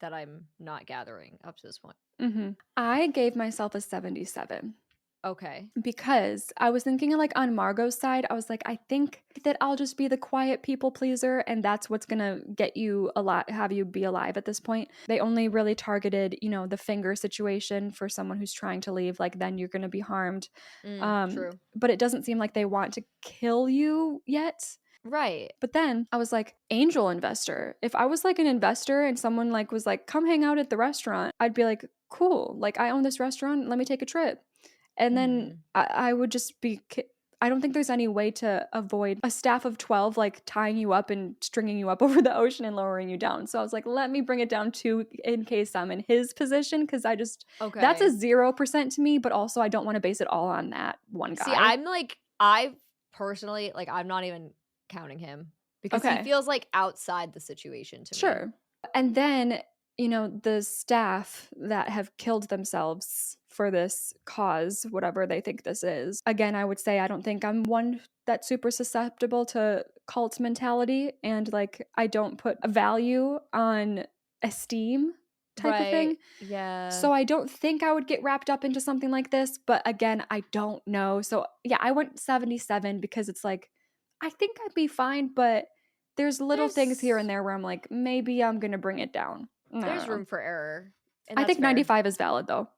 that I'm not gathering up to this point. Mhm. I gave myself a 77. Okay. Because I was thinking like on Margot's side, I was like, I think that I'll just be the quiet people pleaser, and that's what's gonna get you a lot, have you be alive at this point. They only really targeted, the finger situation for someone who's trying to leave, like then you're gonna be harmed. True. But it doesn't seem like they want to kill you yet. Right. But then I was like, angel investor. If I was like an investor and someone like was like, come hang out at the restaurant, I'd be like, cool. Like I own this restaurant. Let me take a trip. And then Mhm. I would just be, I don't think there's any way to avoid a staff of 12 like tying you up and stringing you up over the ocean and lowering you down. So I was like, let me bring it down to in case I'm in his position. Cause that's a Okay. 0% to me, but also I don't want to base it all on that one See, guy. I'm like I personally like, I'm not even counting him because he Okay. feels like outside the situation to me. Sure. And then, the staff that have killed themselves for this cause, whatever they think this is. Again, I would say I don't think I'm one that's super susceptible to cult mentality. And like, I don't put a value on esteem type of thing. Right. Yeah. So I don't think I would get wrapped up into something like this. But again, I don't know. So yeah, I went 77 because it's like, I think I'd be fine, but there's little things here and There's there where I'm like, maybe I'm gonna bring it down. I don't there's know. room for error, and I that's think fair. 95 is valid though.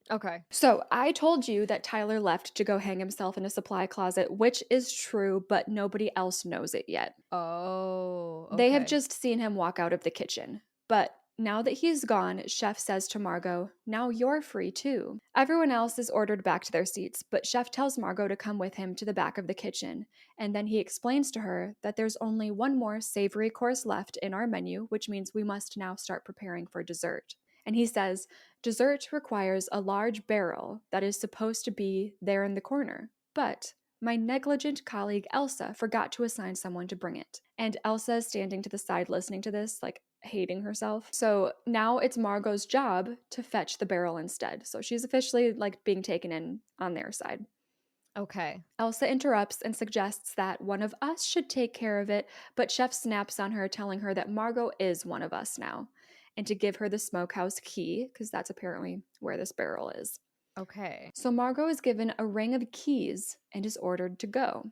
Okay. So I told you that Tyler left to go hang himself in a supply closet, which is true, but nobody else knows it yet. Oh, They have okay. just seen him walk out of the kitchen. But now that he's gone, Chef says to Margot, now you're free too. Everyone else is ordered back to their seats, but Chef tells Margot to come with him to the back of the kitchen. And then he explains to her that there's only one more savory course left in our menu, which means we must now start preparing for dessert. And he says, dessert requires a large barrel that is supposed to be there in the corner. But my negligent colleague Elsa forgot to assign someone to bring it. And Elsa is standing to the side listening to this, like hating herself. So now it's Margot's job to fetch the barrel instead. So she's officially like being taken in on their side. Okay. Elsa interrupts and suggests that one of us should take care of it, but Chef snaps on her, telling her that Margot is one of us now, and to give her the smokehouse key, because that's apparently where this barrel is. Okay. So Margot is given a ring of keys and is ordered to go.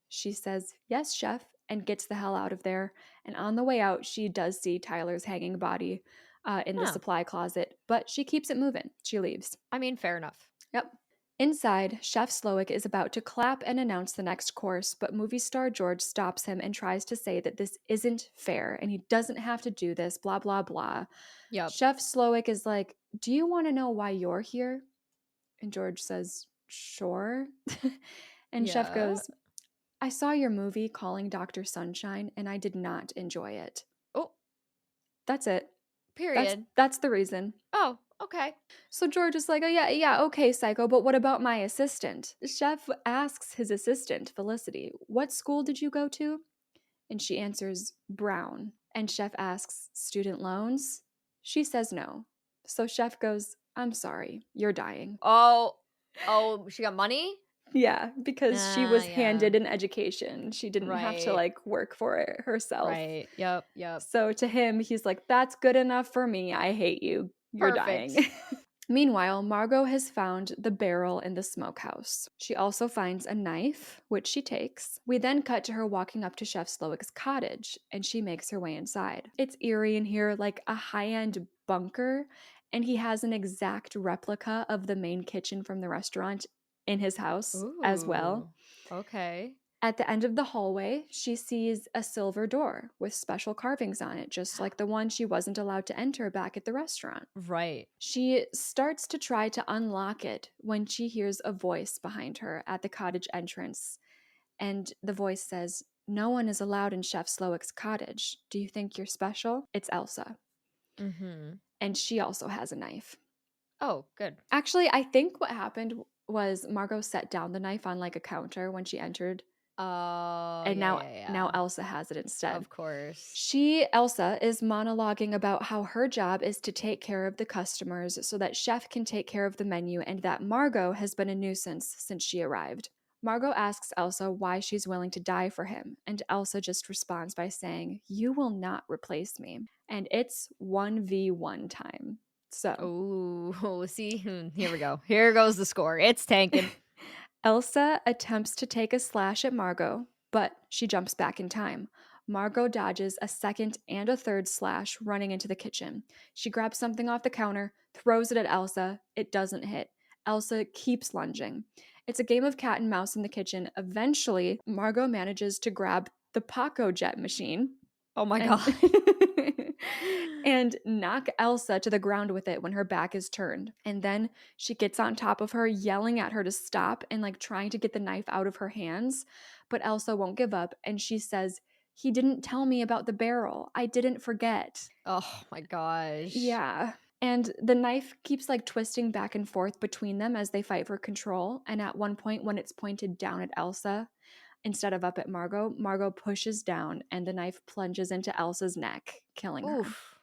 She says, yes, chef, and gets the hell out of there. And on the way out, she does see Tyler's hanging body in the Huh. supply closet, but she keeps it moving. She leaves. I mean, fair enough. Yep. Inside, Chef Slowick is about to clap and announce the next course, but movie star George stops him and tries to say that this isn't fair and he doesn't have to do this, blah, blah, blah. Yep. Chef Slowick is like, do you want to know why you're here? And George says, sure. And Chef Yeah. goes, I saw your movie Calling Dr. Sunshine and I did not enjoy it. Oh, That's it. That's period. that's the reason. Oh, okay. So George is like, "Oh yeah, yeah, okay, psycho, but what about my assistant?" Chef asks his assistant, Felicity, "What school did you go to?" And she answers, "Brown." And Chef asks, "Student loans?" She says no. So Chef goes, "I'm sorry. You're dying." Oh, oh, she got money? Yeah, because she was Yeah. handed an education. She didn't have to Right. like work for it herself. Right. Yep. Yep. So to him, he's like, that's good enough for me. I hate you. You're dying. Perfect. Meanwhile, Margot has found the barrel in the smokehouse. She also finds a knife, which she takes. We then cut to her walking up to Chef Slowick's cottage, and she makes her way inside. It's eerie in here, like a high-end bunker, and he has an exact replica of the main kitchen from the restaurant in his house as well. Ooh. Okay. At the end of the hallway, she sees a silver door with special carvings on it, just like the one she wasn't allowed to enter back at the restaurant. Right. She starts to try to unlock it when she hears a voice behind her at the cottage entrance. And the voice says, no one is allowed in Chef Slowick's cottage. Do you think you're special? It's Elsa. Mhm. And she also has a knife. Oh, good. Actually, I think what happened was Margot set down the knife on like a counter when she entered, Oh, and yeah, now yeah. Elsa has it instead. Of course. Elsa is monologuing about how her job is to take care of the customers so that Chef can take care of the menu and that Margot has been a nuisance since she arrived. Margot asks Elsa why she's willing to die for him, and Elsa just responds by saying, "You will not replace me." And it's 1v1 time. So, Oh, see? Here we go. Here goes the score. It's tanking. Elsa attempts to take a slash at Margot, but she jumps back in time. Margot dodges a second and a third slash running into the kitchen. She grabs something off the counter, throws it at Elsa. It doesn't hit. Elsa keeps lunging. It's a game of cat and mouse in the kitchen. Eventually, Margot manages to grab the Paco jet machine Oh my god. and and knock Elsa to the ground with it when her back is turned. And then she gets on top of her, yelling at her to stop and like trying to get the knife out of her hands. But Elsa won't give up, and she says, "He didn't tell me about the barrel. I didn't forget." Oh my gosh. Yeah. And the knife keeps like twisting back and forth between them as they fight for control. And at one point, when it's pointed down at Elsa, instead of up at Margot, Margot pushes down and the knife plunges into Elsa's neck, killing her. Oof.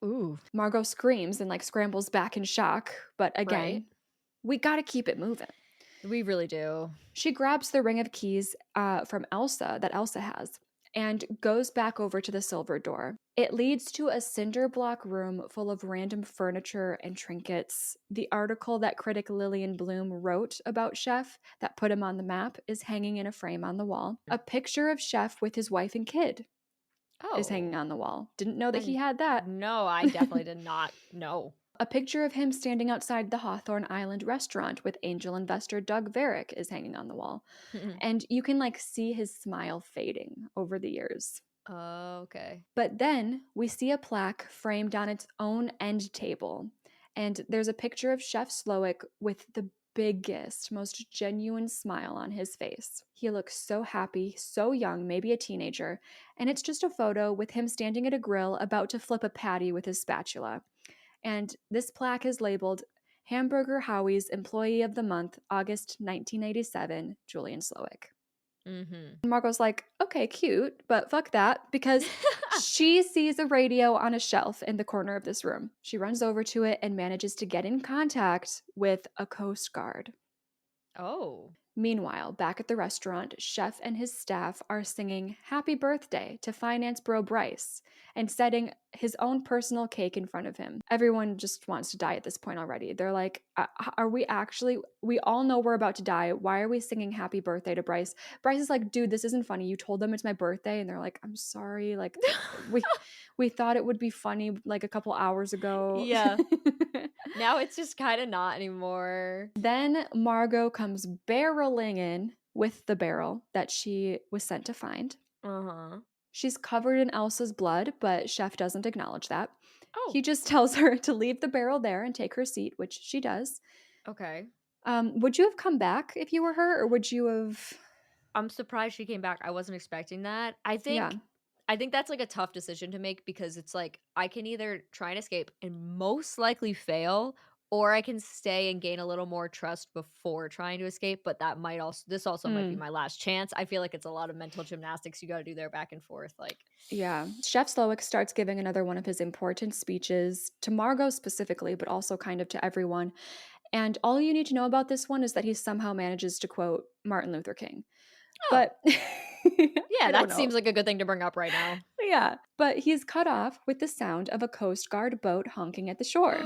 Ooh. Margot screams and like scrambles back in shock, but Right. again, we gotta keep it moving. We really do. She grabs the ring of keys from Elsa that Elsa has and goes back over to the silver door. It leads to a cinder block room full of random furniture and trinkets. The article that critic Lillian Bloom wrote about Chef that put him on the map is hanging in a frame on the wall. A picture of Chef with his wife and kid is Oh. hanging on the wall. Didn't know that he And had that. no, I definitely did not know. A picture of him standing outside the Hawthorne Island restaurant with angel investor Doug Varick is hanging on the wall. And you can like see his smile fading over the years. Okay. But then we see a plaque framed on its own end table. And there's a picture of Chef Slowick with the biggest, most genuine smile on his face. He looks so happy, so young, maybe a teenager. And it's just a photo with him standing at a grill about to flip a patty with his spatula. And this plaque is labeled Hamburger Howie's Employee of the Month, August 1987, Julian Slowick. Mhm. Margot's like, okay, cute, but fuck that, because she sees a radio on a shelf in the corner of this room. She runs over to it and manages to get in contact with a Coast Guard. Oh. Meanwhile, back at the restaurant, Chef and his staff are singing Happy Birthday to Finance Bro Bryce and setting his own personal cake in front of him. Everyone just wants to die at this point already. They're like, are we actually, we all know we're about to die. Why are we singing Happy Birthday to Bryce? Bryce is like, dude, this isn't funny. You told them it's my birthday. And they're like, I'm sorry. Like, we, we thought it would be funny like a couple hours ago. Yeah. Now it's just kind of not anymore. Then Margot comes barreling in with the barrel that she was sent to find. Uh-huh. She's covered in Elsa's blood, but Chef doesn't acknowledge that. Oh, He just tells her to leave the barrel there and take her seat, which she does. okay. Would you have come back if you were her, or would you have? I'm surprised she came back. I wasn't expecting that. Yeah. I think that's like a tough decision to make because it's like I can either try and escape and most likely fail, or I can stay and gain a little more trust before trying to escape. But that might also this also might be Mm, my last chance. I feel like it's a lot of mental gymnastics you got to do there back and forth. Like, yeah. Chef Slowick starts giving another one of his important speeches to Margot specifically, but also kind of to everyone. And all you need to know about this one is that he somehow manages to quote Martin Luther King. oh But yeah, I don't that know. seems like a good thing to bring up right now. Yeah. But he's cut off with the sound of a Coast Guard boat honking at the shore.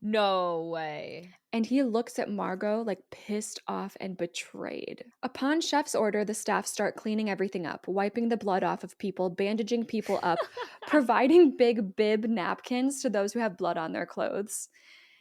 No way. And he looks at Margot like pissed off and betrayed. Upon Chef's order, the staff start cleaning everything up, wiping the blood off of people, bandaging people up, providing big bib napkins to those who have blood on their clothes.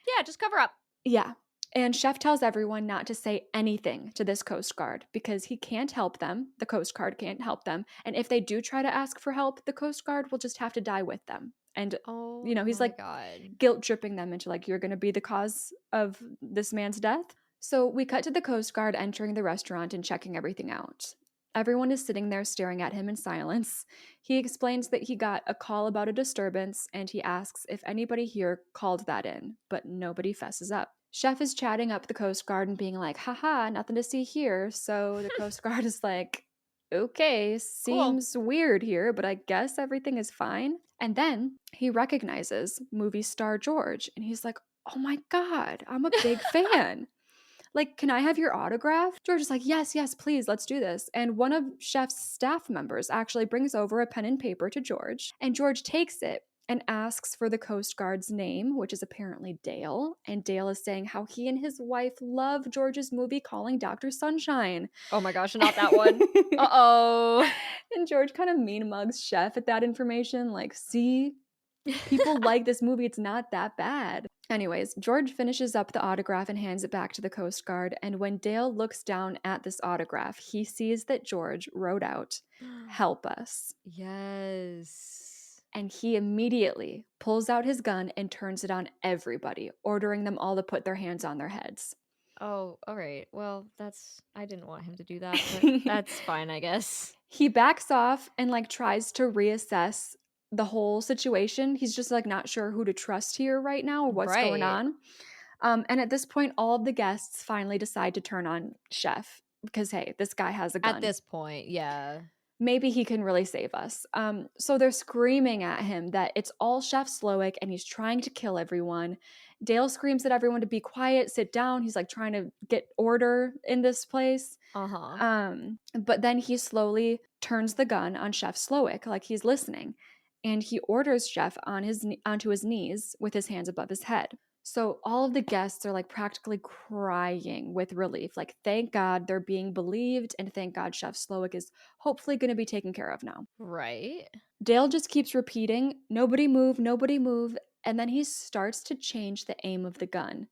Yeah, just cover up. Yeah. And Chef tells everyone not to say anything to this Coast Guard because he can't help them. The Coast Guard can't help them. And if they do try to ask for help, the Coast Guard will just have to die with them. And, Oh he's my like god. guilt tripping them into like, you're going to be the cause of this man's death. So we cut to the Coast Guard entering the restaurant and checking everything out. Everyone is sitting there staring at him in silence. He explains that he got a call about a disturbance and he asks if anybody here called that in, but nobody fesses up. Chef is chatting up the Coast Guard and being like, haha, nothing to see here. So the Coast Guard is like, okay, Cool. seems weird here, but I guess everything is fine. And then he recognizes movie star George and he's like, oh my God, I'm a big fan. Like, can I have your autograph? George is like, yes, yes, please, let's do this. And one of Chef's staff members actually brings over a pen and paper to George, and George takes it and asks for the Coast Guard's name, which is apparently Dale. And Dale is saying how he and his wife love George's movie Calling Dr. Sunshine. Oh my gosh, not that one. Uh-oh. And George kind of mean mugs Chef at that information, like, see, people like this movie, it's not that bad. Anyways, George finishes up the autograph and hands it back to the Coast Guard. And when Dale looks down at this autograph, he sees that George wrote out, help us. Yes. And he immediately pulls out his gun and turns it on everybody, ordering them all to put their hands on their heads. Oh, all right. Well, I didn't want him to do that, but that's fine, I guess. He backs off and like tries to reassess the whole situation. He's just like not sure who to trust here right now or what's going Right. on. And at this point, all of the guests finally decide to turn on Chef because, hey, this guy has a gun. At this point, yeah. Maybe he can really save us. So they're screaming at him that it's all Chef Slowick and he's trying to kill everyone. Dale screams at everyone to be quiet, sit down. He's like trying to get order in this place. Uh-huh. But then he slowly turns the gun on Chef Slowick, like he's listening, and he orders Chef onto his knees with his hands above his head. So all of the guests are like practically crying with relief. Like, thank God they're being believed, and thank God Chef Slowick is hopefully going to be taken care of now. Right. Dale just keeps repeating, nobody move, nobody move. And then he starts to change the aim of the gun.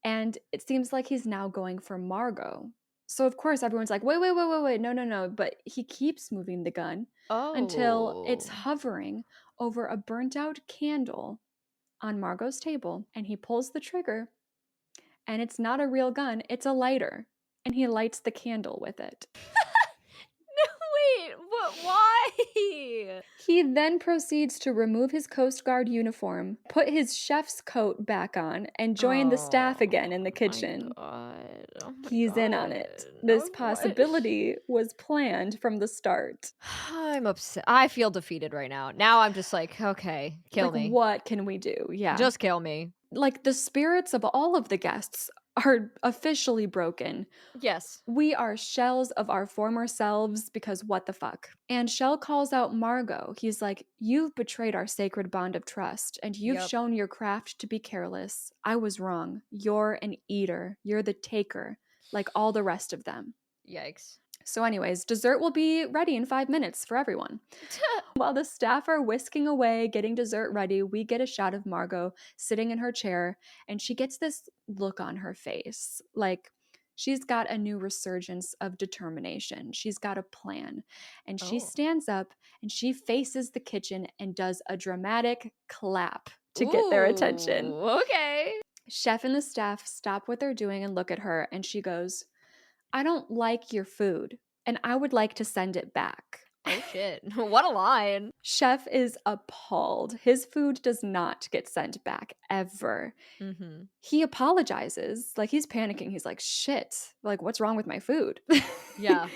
And it seems like he's now going for Margot. So of course everyone's like, wait, no, no, no. But he keeps moving the gun until it's Oh. hovering over a burnt out candle on Margot's table. And he pulls the trigger. And it's not a real gun, it's a lighter. And he lights the candle with it. No, wait, what? Why? He then proceeds to remove his Coast Guard uniform, put his chef's coat back on, and join the staff again in the kitchen. God. Oh my He's in on it. This Oh, possibility was planned from the start. I'm upset. I feel defeated right now. Now I'm just like, okay, kill Like, me. what can we do? Yeah. Just kill me. Like, the spirits of all of the guests are officially broken. Yes. We are shells of our former selves because what the fuck? And Shell calls out Margot. He's like, you've betrayed our sacred bond of trust, and you've Yep. shown your craft to be careless. I was wrong. You're an eater. You're the taker, like all the rest of them. Yikes. So anyways, dessert will be ready in 5 minutes for everyone. While the staff are whisking away, getting dessert ready, we get a shot of Margot sitting in her chair, and she gets this look on her face. Like, she's got a new resurgence of determination. She's got a plan. And she stands up and she faces the kitchen and does a dramatic clap to get their attention. Okay. Chef and the staff stop what they're doing and look at her, and she goes, I don't like your food, and I would like to send it back. Oh shit. What a line. Chef is appalled. His food does not get sent back ever. Mm-hmm. He apologizes. Like, he's panicking. He's like, shit, like, what's wrong with my food? Yeah.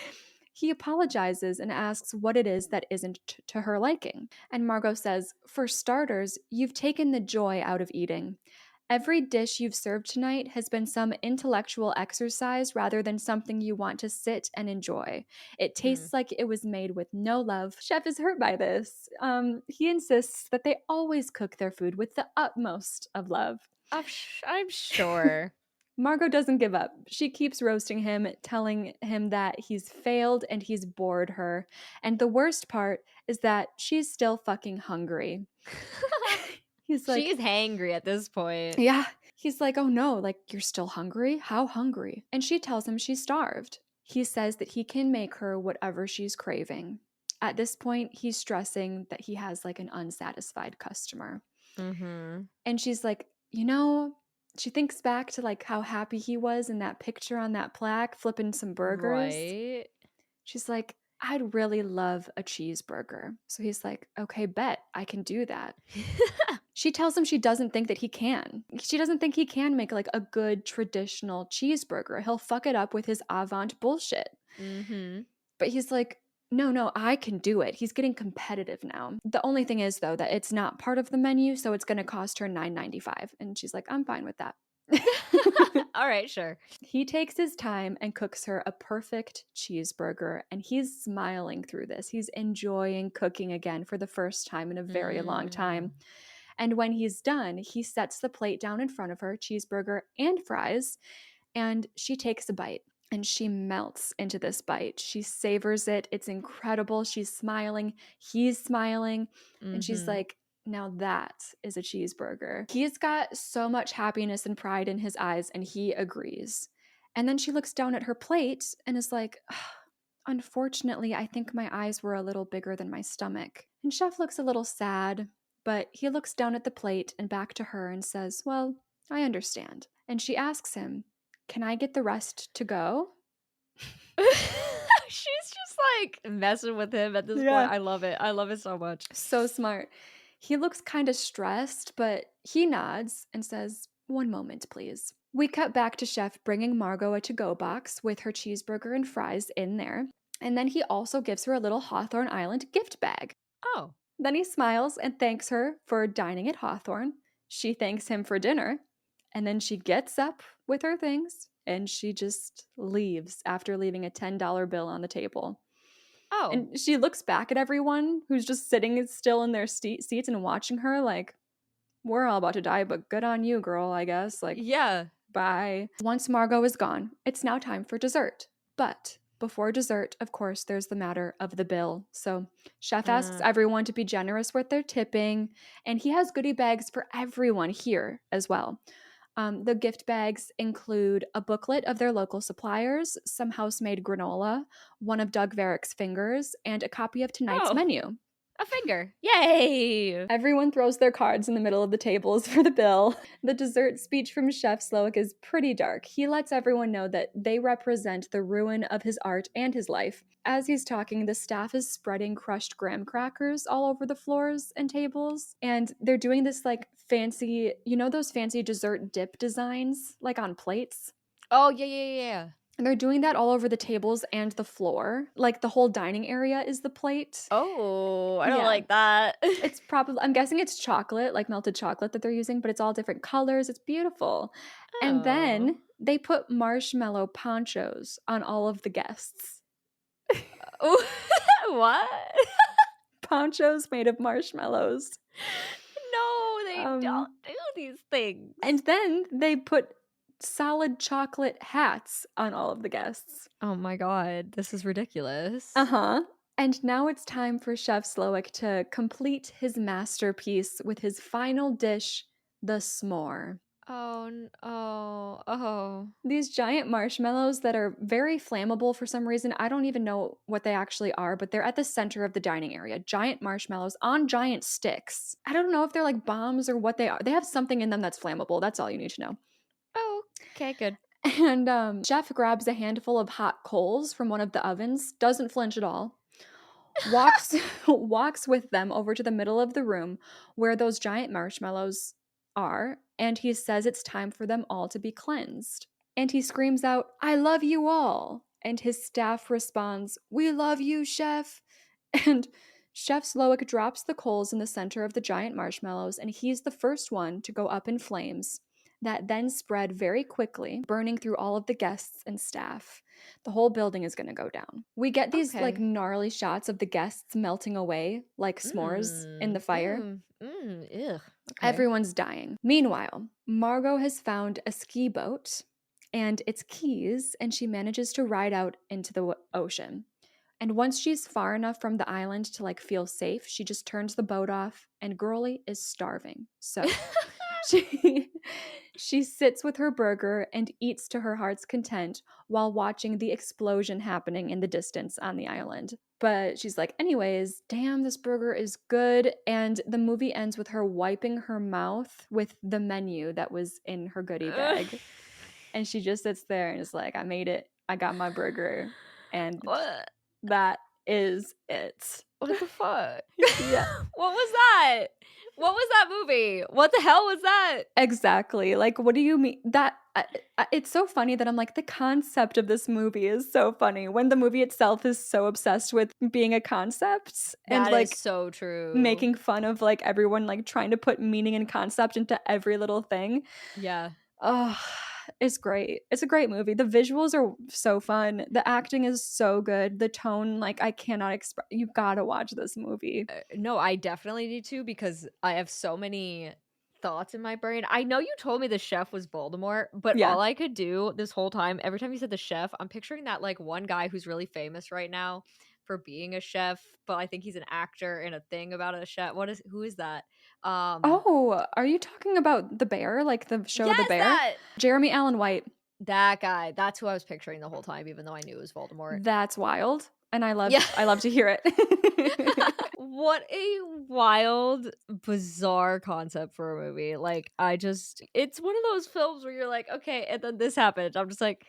He apologizes and asks what it is that isn't to her liking. And Margot says, for starters, you've taken the joy out of eating. Every dish you've served tonight has been some intellectual exercise rather than something you want to sit and enjoy. It tastes like it was made with no love. Chef is hurt by this. He insists that they always cook their food with the utmost of love. I'm sure. Margot doesn't give up. She keeps roasting him, telling him that he's failed and he's bored her. And the worst part is that she's still fucking hungry. He's like, she's hangry at this point. yeah. He's like, oh no, like, you're still hungry? How hungry? And she tells him she's starved. He says that he can make her whatever she's craving. At this point, he's stressing that he has like an unsatisfied customer. Mm-hmm. And she's like, she thinks back to like how happy he was in that picture on that plaque, flipping some burgers. Right. She's like, I'd really love a cheeseburger. So he's like, okay, bet I can do that. She tells him she doesn't think that he can. She doesn't think he can make like a good traditional cheeseburger. He'll fuck it up with his avant bullshit. Mm-hmm. But he's like, no, I can do it. He's getting competitive now. The only thing is, though, that it's not part of the menu, so it's going to cost her $9.95. And she's like, I'm fine with that. All right, sure. He takes his time and cooks her a perfect cheeseburger, and he's smiling through this. He's enjoying cooking again for the first time in a very long time. And when he's done, he sets the plate down in front of her, cheeseburger and fries, and she takes a bite. And she melts into this bite. She savors it. It's incredible. She's smiling. He's smiling. And she's Mm-hmm. like, now that is a cheeseburger. He's got so much happiness and pride in his eyes, and he agrees. And then she looks down at her plate and is like, unfortunately, I think my eyes were a little bigger than my stomach. And Chef looks a little sad, but he looks down at the plate and back to her and says, well, I understand. And she asks him, can I get the rest to go? She's just like messing with him at this Yeah. point. I love it. I love it so much. So smart. He looks kind of stressed, but he nods and says, one moment, please. We cut back to Chef bringing Margot a to-go box with her cheeseburger and fries in there. And then he also gives her a little Hawthorne Island gift bag. Oh. Then he smiles and thanks her for dining at Hawthorne. She thanks him for dinner. And then she gets up with her things and she just leaves after leaving a $10 bill on the table. Oh. And she looks back at everyone who's just sitting still in their seats and watching her like, we're all about to die, but good on you, girl, I guess. Like, Yeah. bye. Once Margot is gone, it's now time for dessert. But before dessert, of course, there's the matter of the bill. So Chef asks everyone to be generous with their tipping, and he has goodie bags for everyone here as well. The gift bags include a booklet of their local suppliers, some house-made granola, one of Doug Varick's fingers, and a copy of tonight's menu. A finger. Yay! Everyone throws their cards in the middle of the tables for the bill. The dessert speech from Chef Slowick is pretty dark. He lets everyone know that they represent the ruin of his art and his life. As he's talking, the staff is spreading crushed graham crackers all over the floors and tables. And they're doing this like fancy, you know those fancy dessert dip designs like on plates? Oh, yeah. And they're doing that all over the tables and the floor. Like the whole dining area is the plate. Oh, I don't Yeah. like that. It's probably, I'm guessing it's chocolate, like melted chocolate that they're using, but it's all different colors. It's beautiful. And then they put marshmallow ponchos on all of the guests. What? Ponchos made of marshmallows. No, they don't do these things. And then they put solid chocolate hats on all of the guests. Oh my god, this is ridiculous. Uh-huh. And now it's time for Chef Slowick to complete his masterpiece with his final dish, the s'more. Oh. These giant marshmallows that are very flammable for some reason. I don't even know what they actually are, but they're at the center of the dining area. Giant marshmallows on giant sticks. I don't know if they're like bombs or what they are. They have something in them that's flammable. That's all you need to know. Oh, okay, good. And Chef grabs a handful of hot coals from one of the ovens, doesn't flinch at all, walks with them over to the middle of the room where those giant marshmallows are, and he says it's time for them all to be cleansed. And he screams out, I love you all. And his staff responds, we love you, Chef. And Chef Slowick drops the coals in the center of the giant marshmallows, and he's the first one to go up in flames that then spread very quickly, burning through all of the guests and staff. The whole building is going to go down. We get these like gnarly shots of the guests melting away like s'mores in the fire. Ew. Okay. Everyone's dying. Meanwhile, Margot has found a ski boat and its keys, and she manages to ride out into the ocean. And once she's far enough from the island to like feel safe, she just turns the boat off, and Girly is starving. So she sits with her burger and eats to her heart's content while watching the explosion happening in the distance on the island. But she's like, anyways, damn, this burger is good. And the movie ends with her wiping her mouth with the menu that was in her goodie bag. And she just sits there and is like, I made it. I got my burger. And what? That is it. What the fuck? Yeah. What was that? What was that movie? What the hell was that? Exactly. Like, what do you mean? That it's so funny that I'm like, the concept of this movie is so funny when the movie itself is so obsessed with being a concept and That is like so true. making fun of like everyone like trying to put meaning and concept into every little thing. Yeah. Oh, it's great. It's a great movie. The visuals are so fun. The acting is so good. The tone, like, I cannot express. You gotta watch this movie. No, I definitely need to because I have so many thoughts in my brain. I know you told me the chef was Voldemort, but Yeah. all I could do this whole time, every time you said the chef, I'm picturing that like one guy who's really famous right now for being a chef, but I think he's an actor in a thing about a chef. Who is that? Um Oh, are you talking about The Bear? Like the show The yes, Bear? that Jeremy Allen White. that guy. That's who I was picturing the whole time, even though I knew it was Voldemort. That's wild. And Yeah. I love to hear it. What a wild, bizarre concept for a movie. Like, it's one of those films where you're like, okay, and then this happened. I'm just like,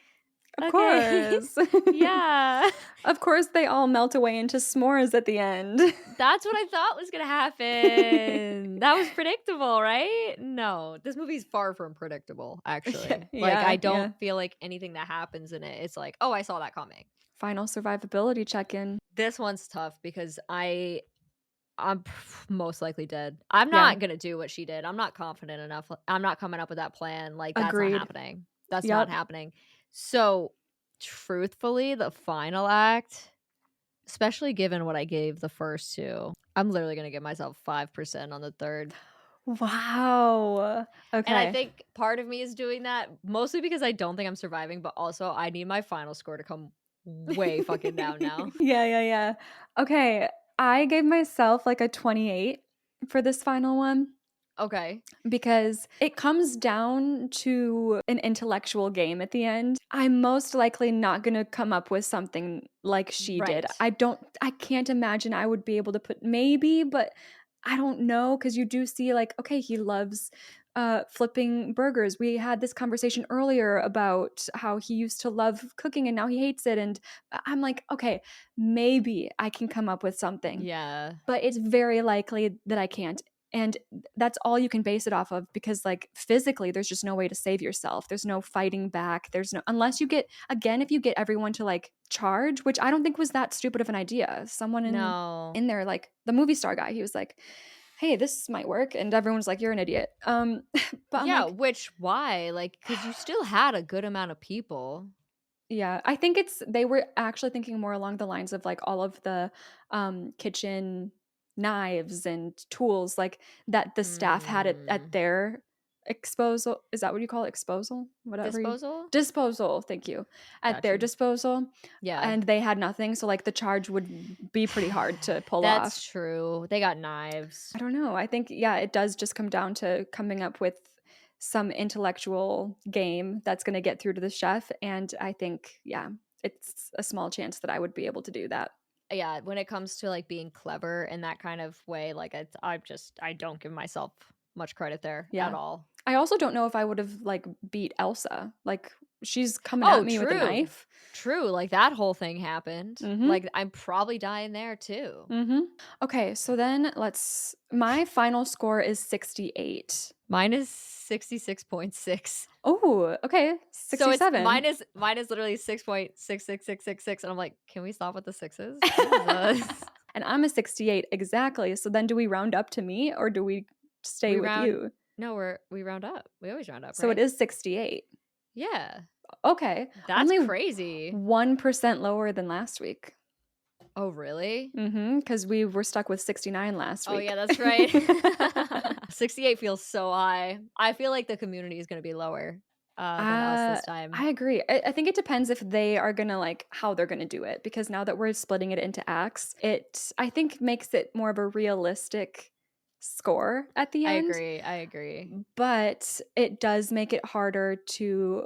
Of okay, course. yeah. Of course, they all melt away into s'mores at the end. That's what I thought was gonna happen. That was predictable, right? No, this movie's far from predictable, Yeah, actually. Like, I yeah, don't yeah. feel like anything that happens in it, it's like, oh, I saw that coming. Final survivability check-in. This one's tough because I'm most likely dead. I'm Yeah, not gonna do what she did. I'm not confident enough. I'm not coming up with that plan. Like, that's not agreed. happening. That's not Yep. happening. So, truthfully, the final act, especially given what I gave the first two, I'm literally gonna give myself 5% on the third. Wow. And I Okay. think part of me is doing that mostly because I don't think I'm surviving, but also I need my final score to come way fucking down now. Yeah, yeah, yeah. Okay, I gave myself, like, a 28 for this final one Okay. because it comes down to an intellectual game at the end. I'm most likely not gonna come up with something like she did. Right. I can't imagine I would be able to put maybe, but I don't know because you do see, like, okay, he loves, flipping burgers. We had this conversation earlier about how he used to love cooking and now he hates it, and I'm like, "Okay, maybe I can come up with something." Yeah. But it's very likely that I can't, and that's all you can base it off of because, like, physically, there's just no way to save yourself. There's no fighting back. There's no unless you get again, if you get everyone to, like, charge, which I don't think was that stupid of an idea. Someone No. in there, like, the movie star guy, he was like, "Hey, this might work," and everyone's like, "You're an idiot." But I'm Yeah, like, which why? Like, because you still had a good amount of people. yeah, I think it's they were actually thinking more along the lines of, like, all of the, kitchen knives and tools, like, that the staff had at Mm. their exposal is that what you call it? Exposal? Whatever you Disposal? disposal, thank you. At Got their you. disposal, Yeah. and they had nothing, so, like, the charge would be pretty hard to pull That's off. true. They got knives. I don't know, I think, yeah, it does just come down to coming up with some intellectual game that's gonna get through to the chef, and I think, yeah, it's a small chance that I would be able to do that. Yeah, when it comes to, like, being clever in that kind of way, like, I don't give myself much credit there at Yeah. all. I also don't know if I would've, like, beat Elsa, like, she's coming at Oh, me with a true. knife. True, like, that whole thing happened. Mhm. Like, I'm probably dying there too. Mhm. Okay, so then let's my final score is 68. Mine is 66.6. Oh, okay, So it's 67. mine is literally 6.66666, and I'm like, "Can we stop with the sixes? Jesus." And I'm a 68 exactly, so then do we round up to me or do we stay We with round you? No, we round up. We always round up, So it right? is 68. Yeah. Okay, That's only crazy. 1% lower than last week. Oh, really? Because we were stuck with 69 last Oh, yeah, week. that's right. 68 feels so high. I feel like the community is gonna be lower, than us this time. I agree. I think it depends if they are gonna, like, how they're gonna do it, because now that we're splitting it into acts, it, I think, makes it more of a realistic score at the I end. agree, I agree. But it does make it harder to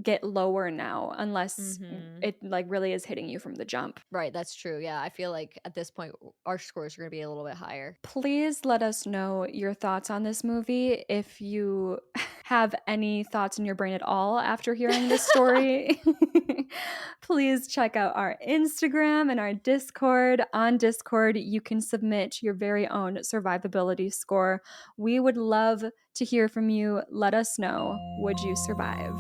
get lower now unless Mhm. it, like, really is hitting you from the jump. Right, that's true, yeah, I feel like at this point, our scores are gonna be a little bit higher. Please let us know your thoughts on this movie if you have any thoughts in your brain at all after hearing this story, please check out our Instagram and our Discord. On Discord, you can submit your very own survivability score. We would love to hear from you. Let us know, would you survive?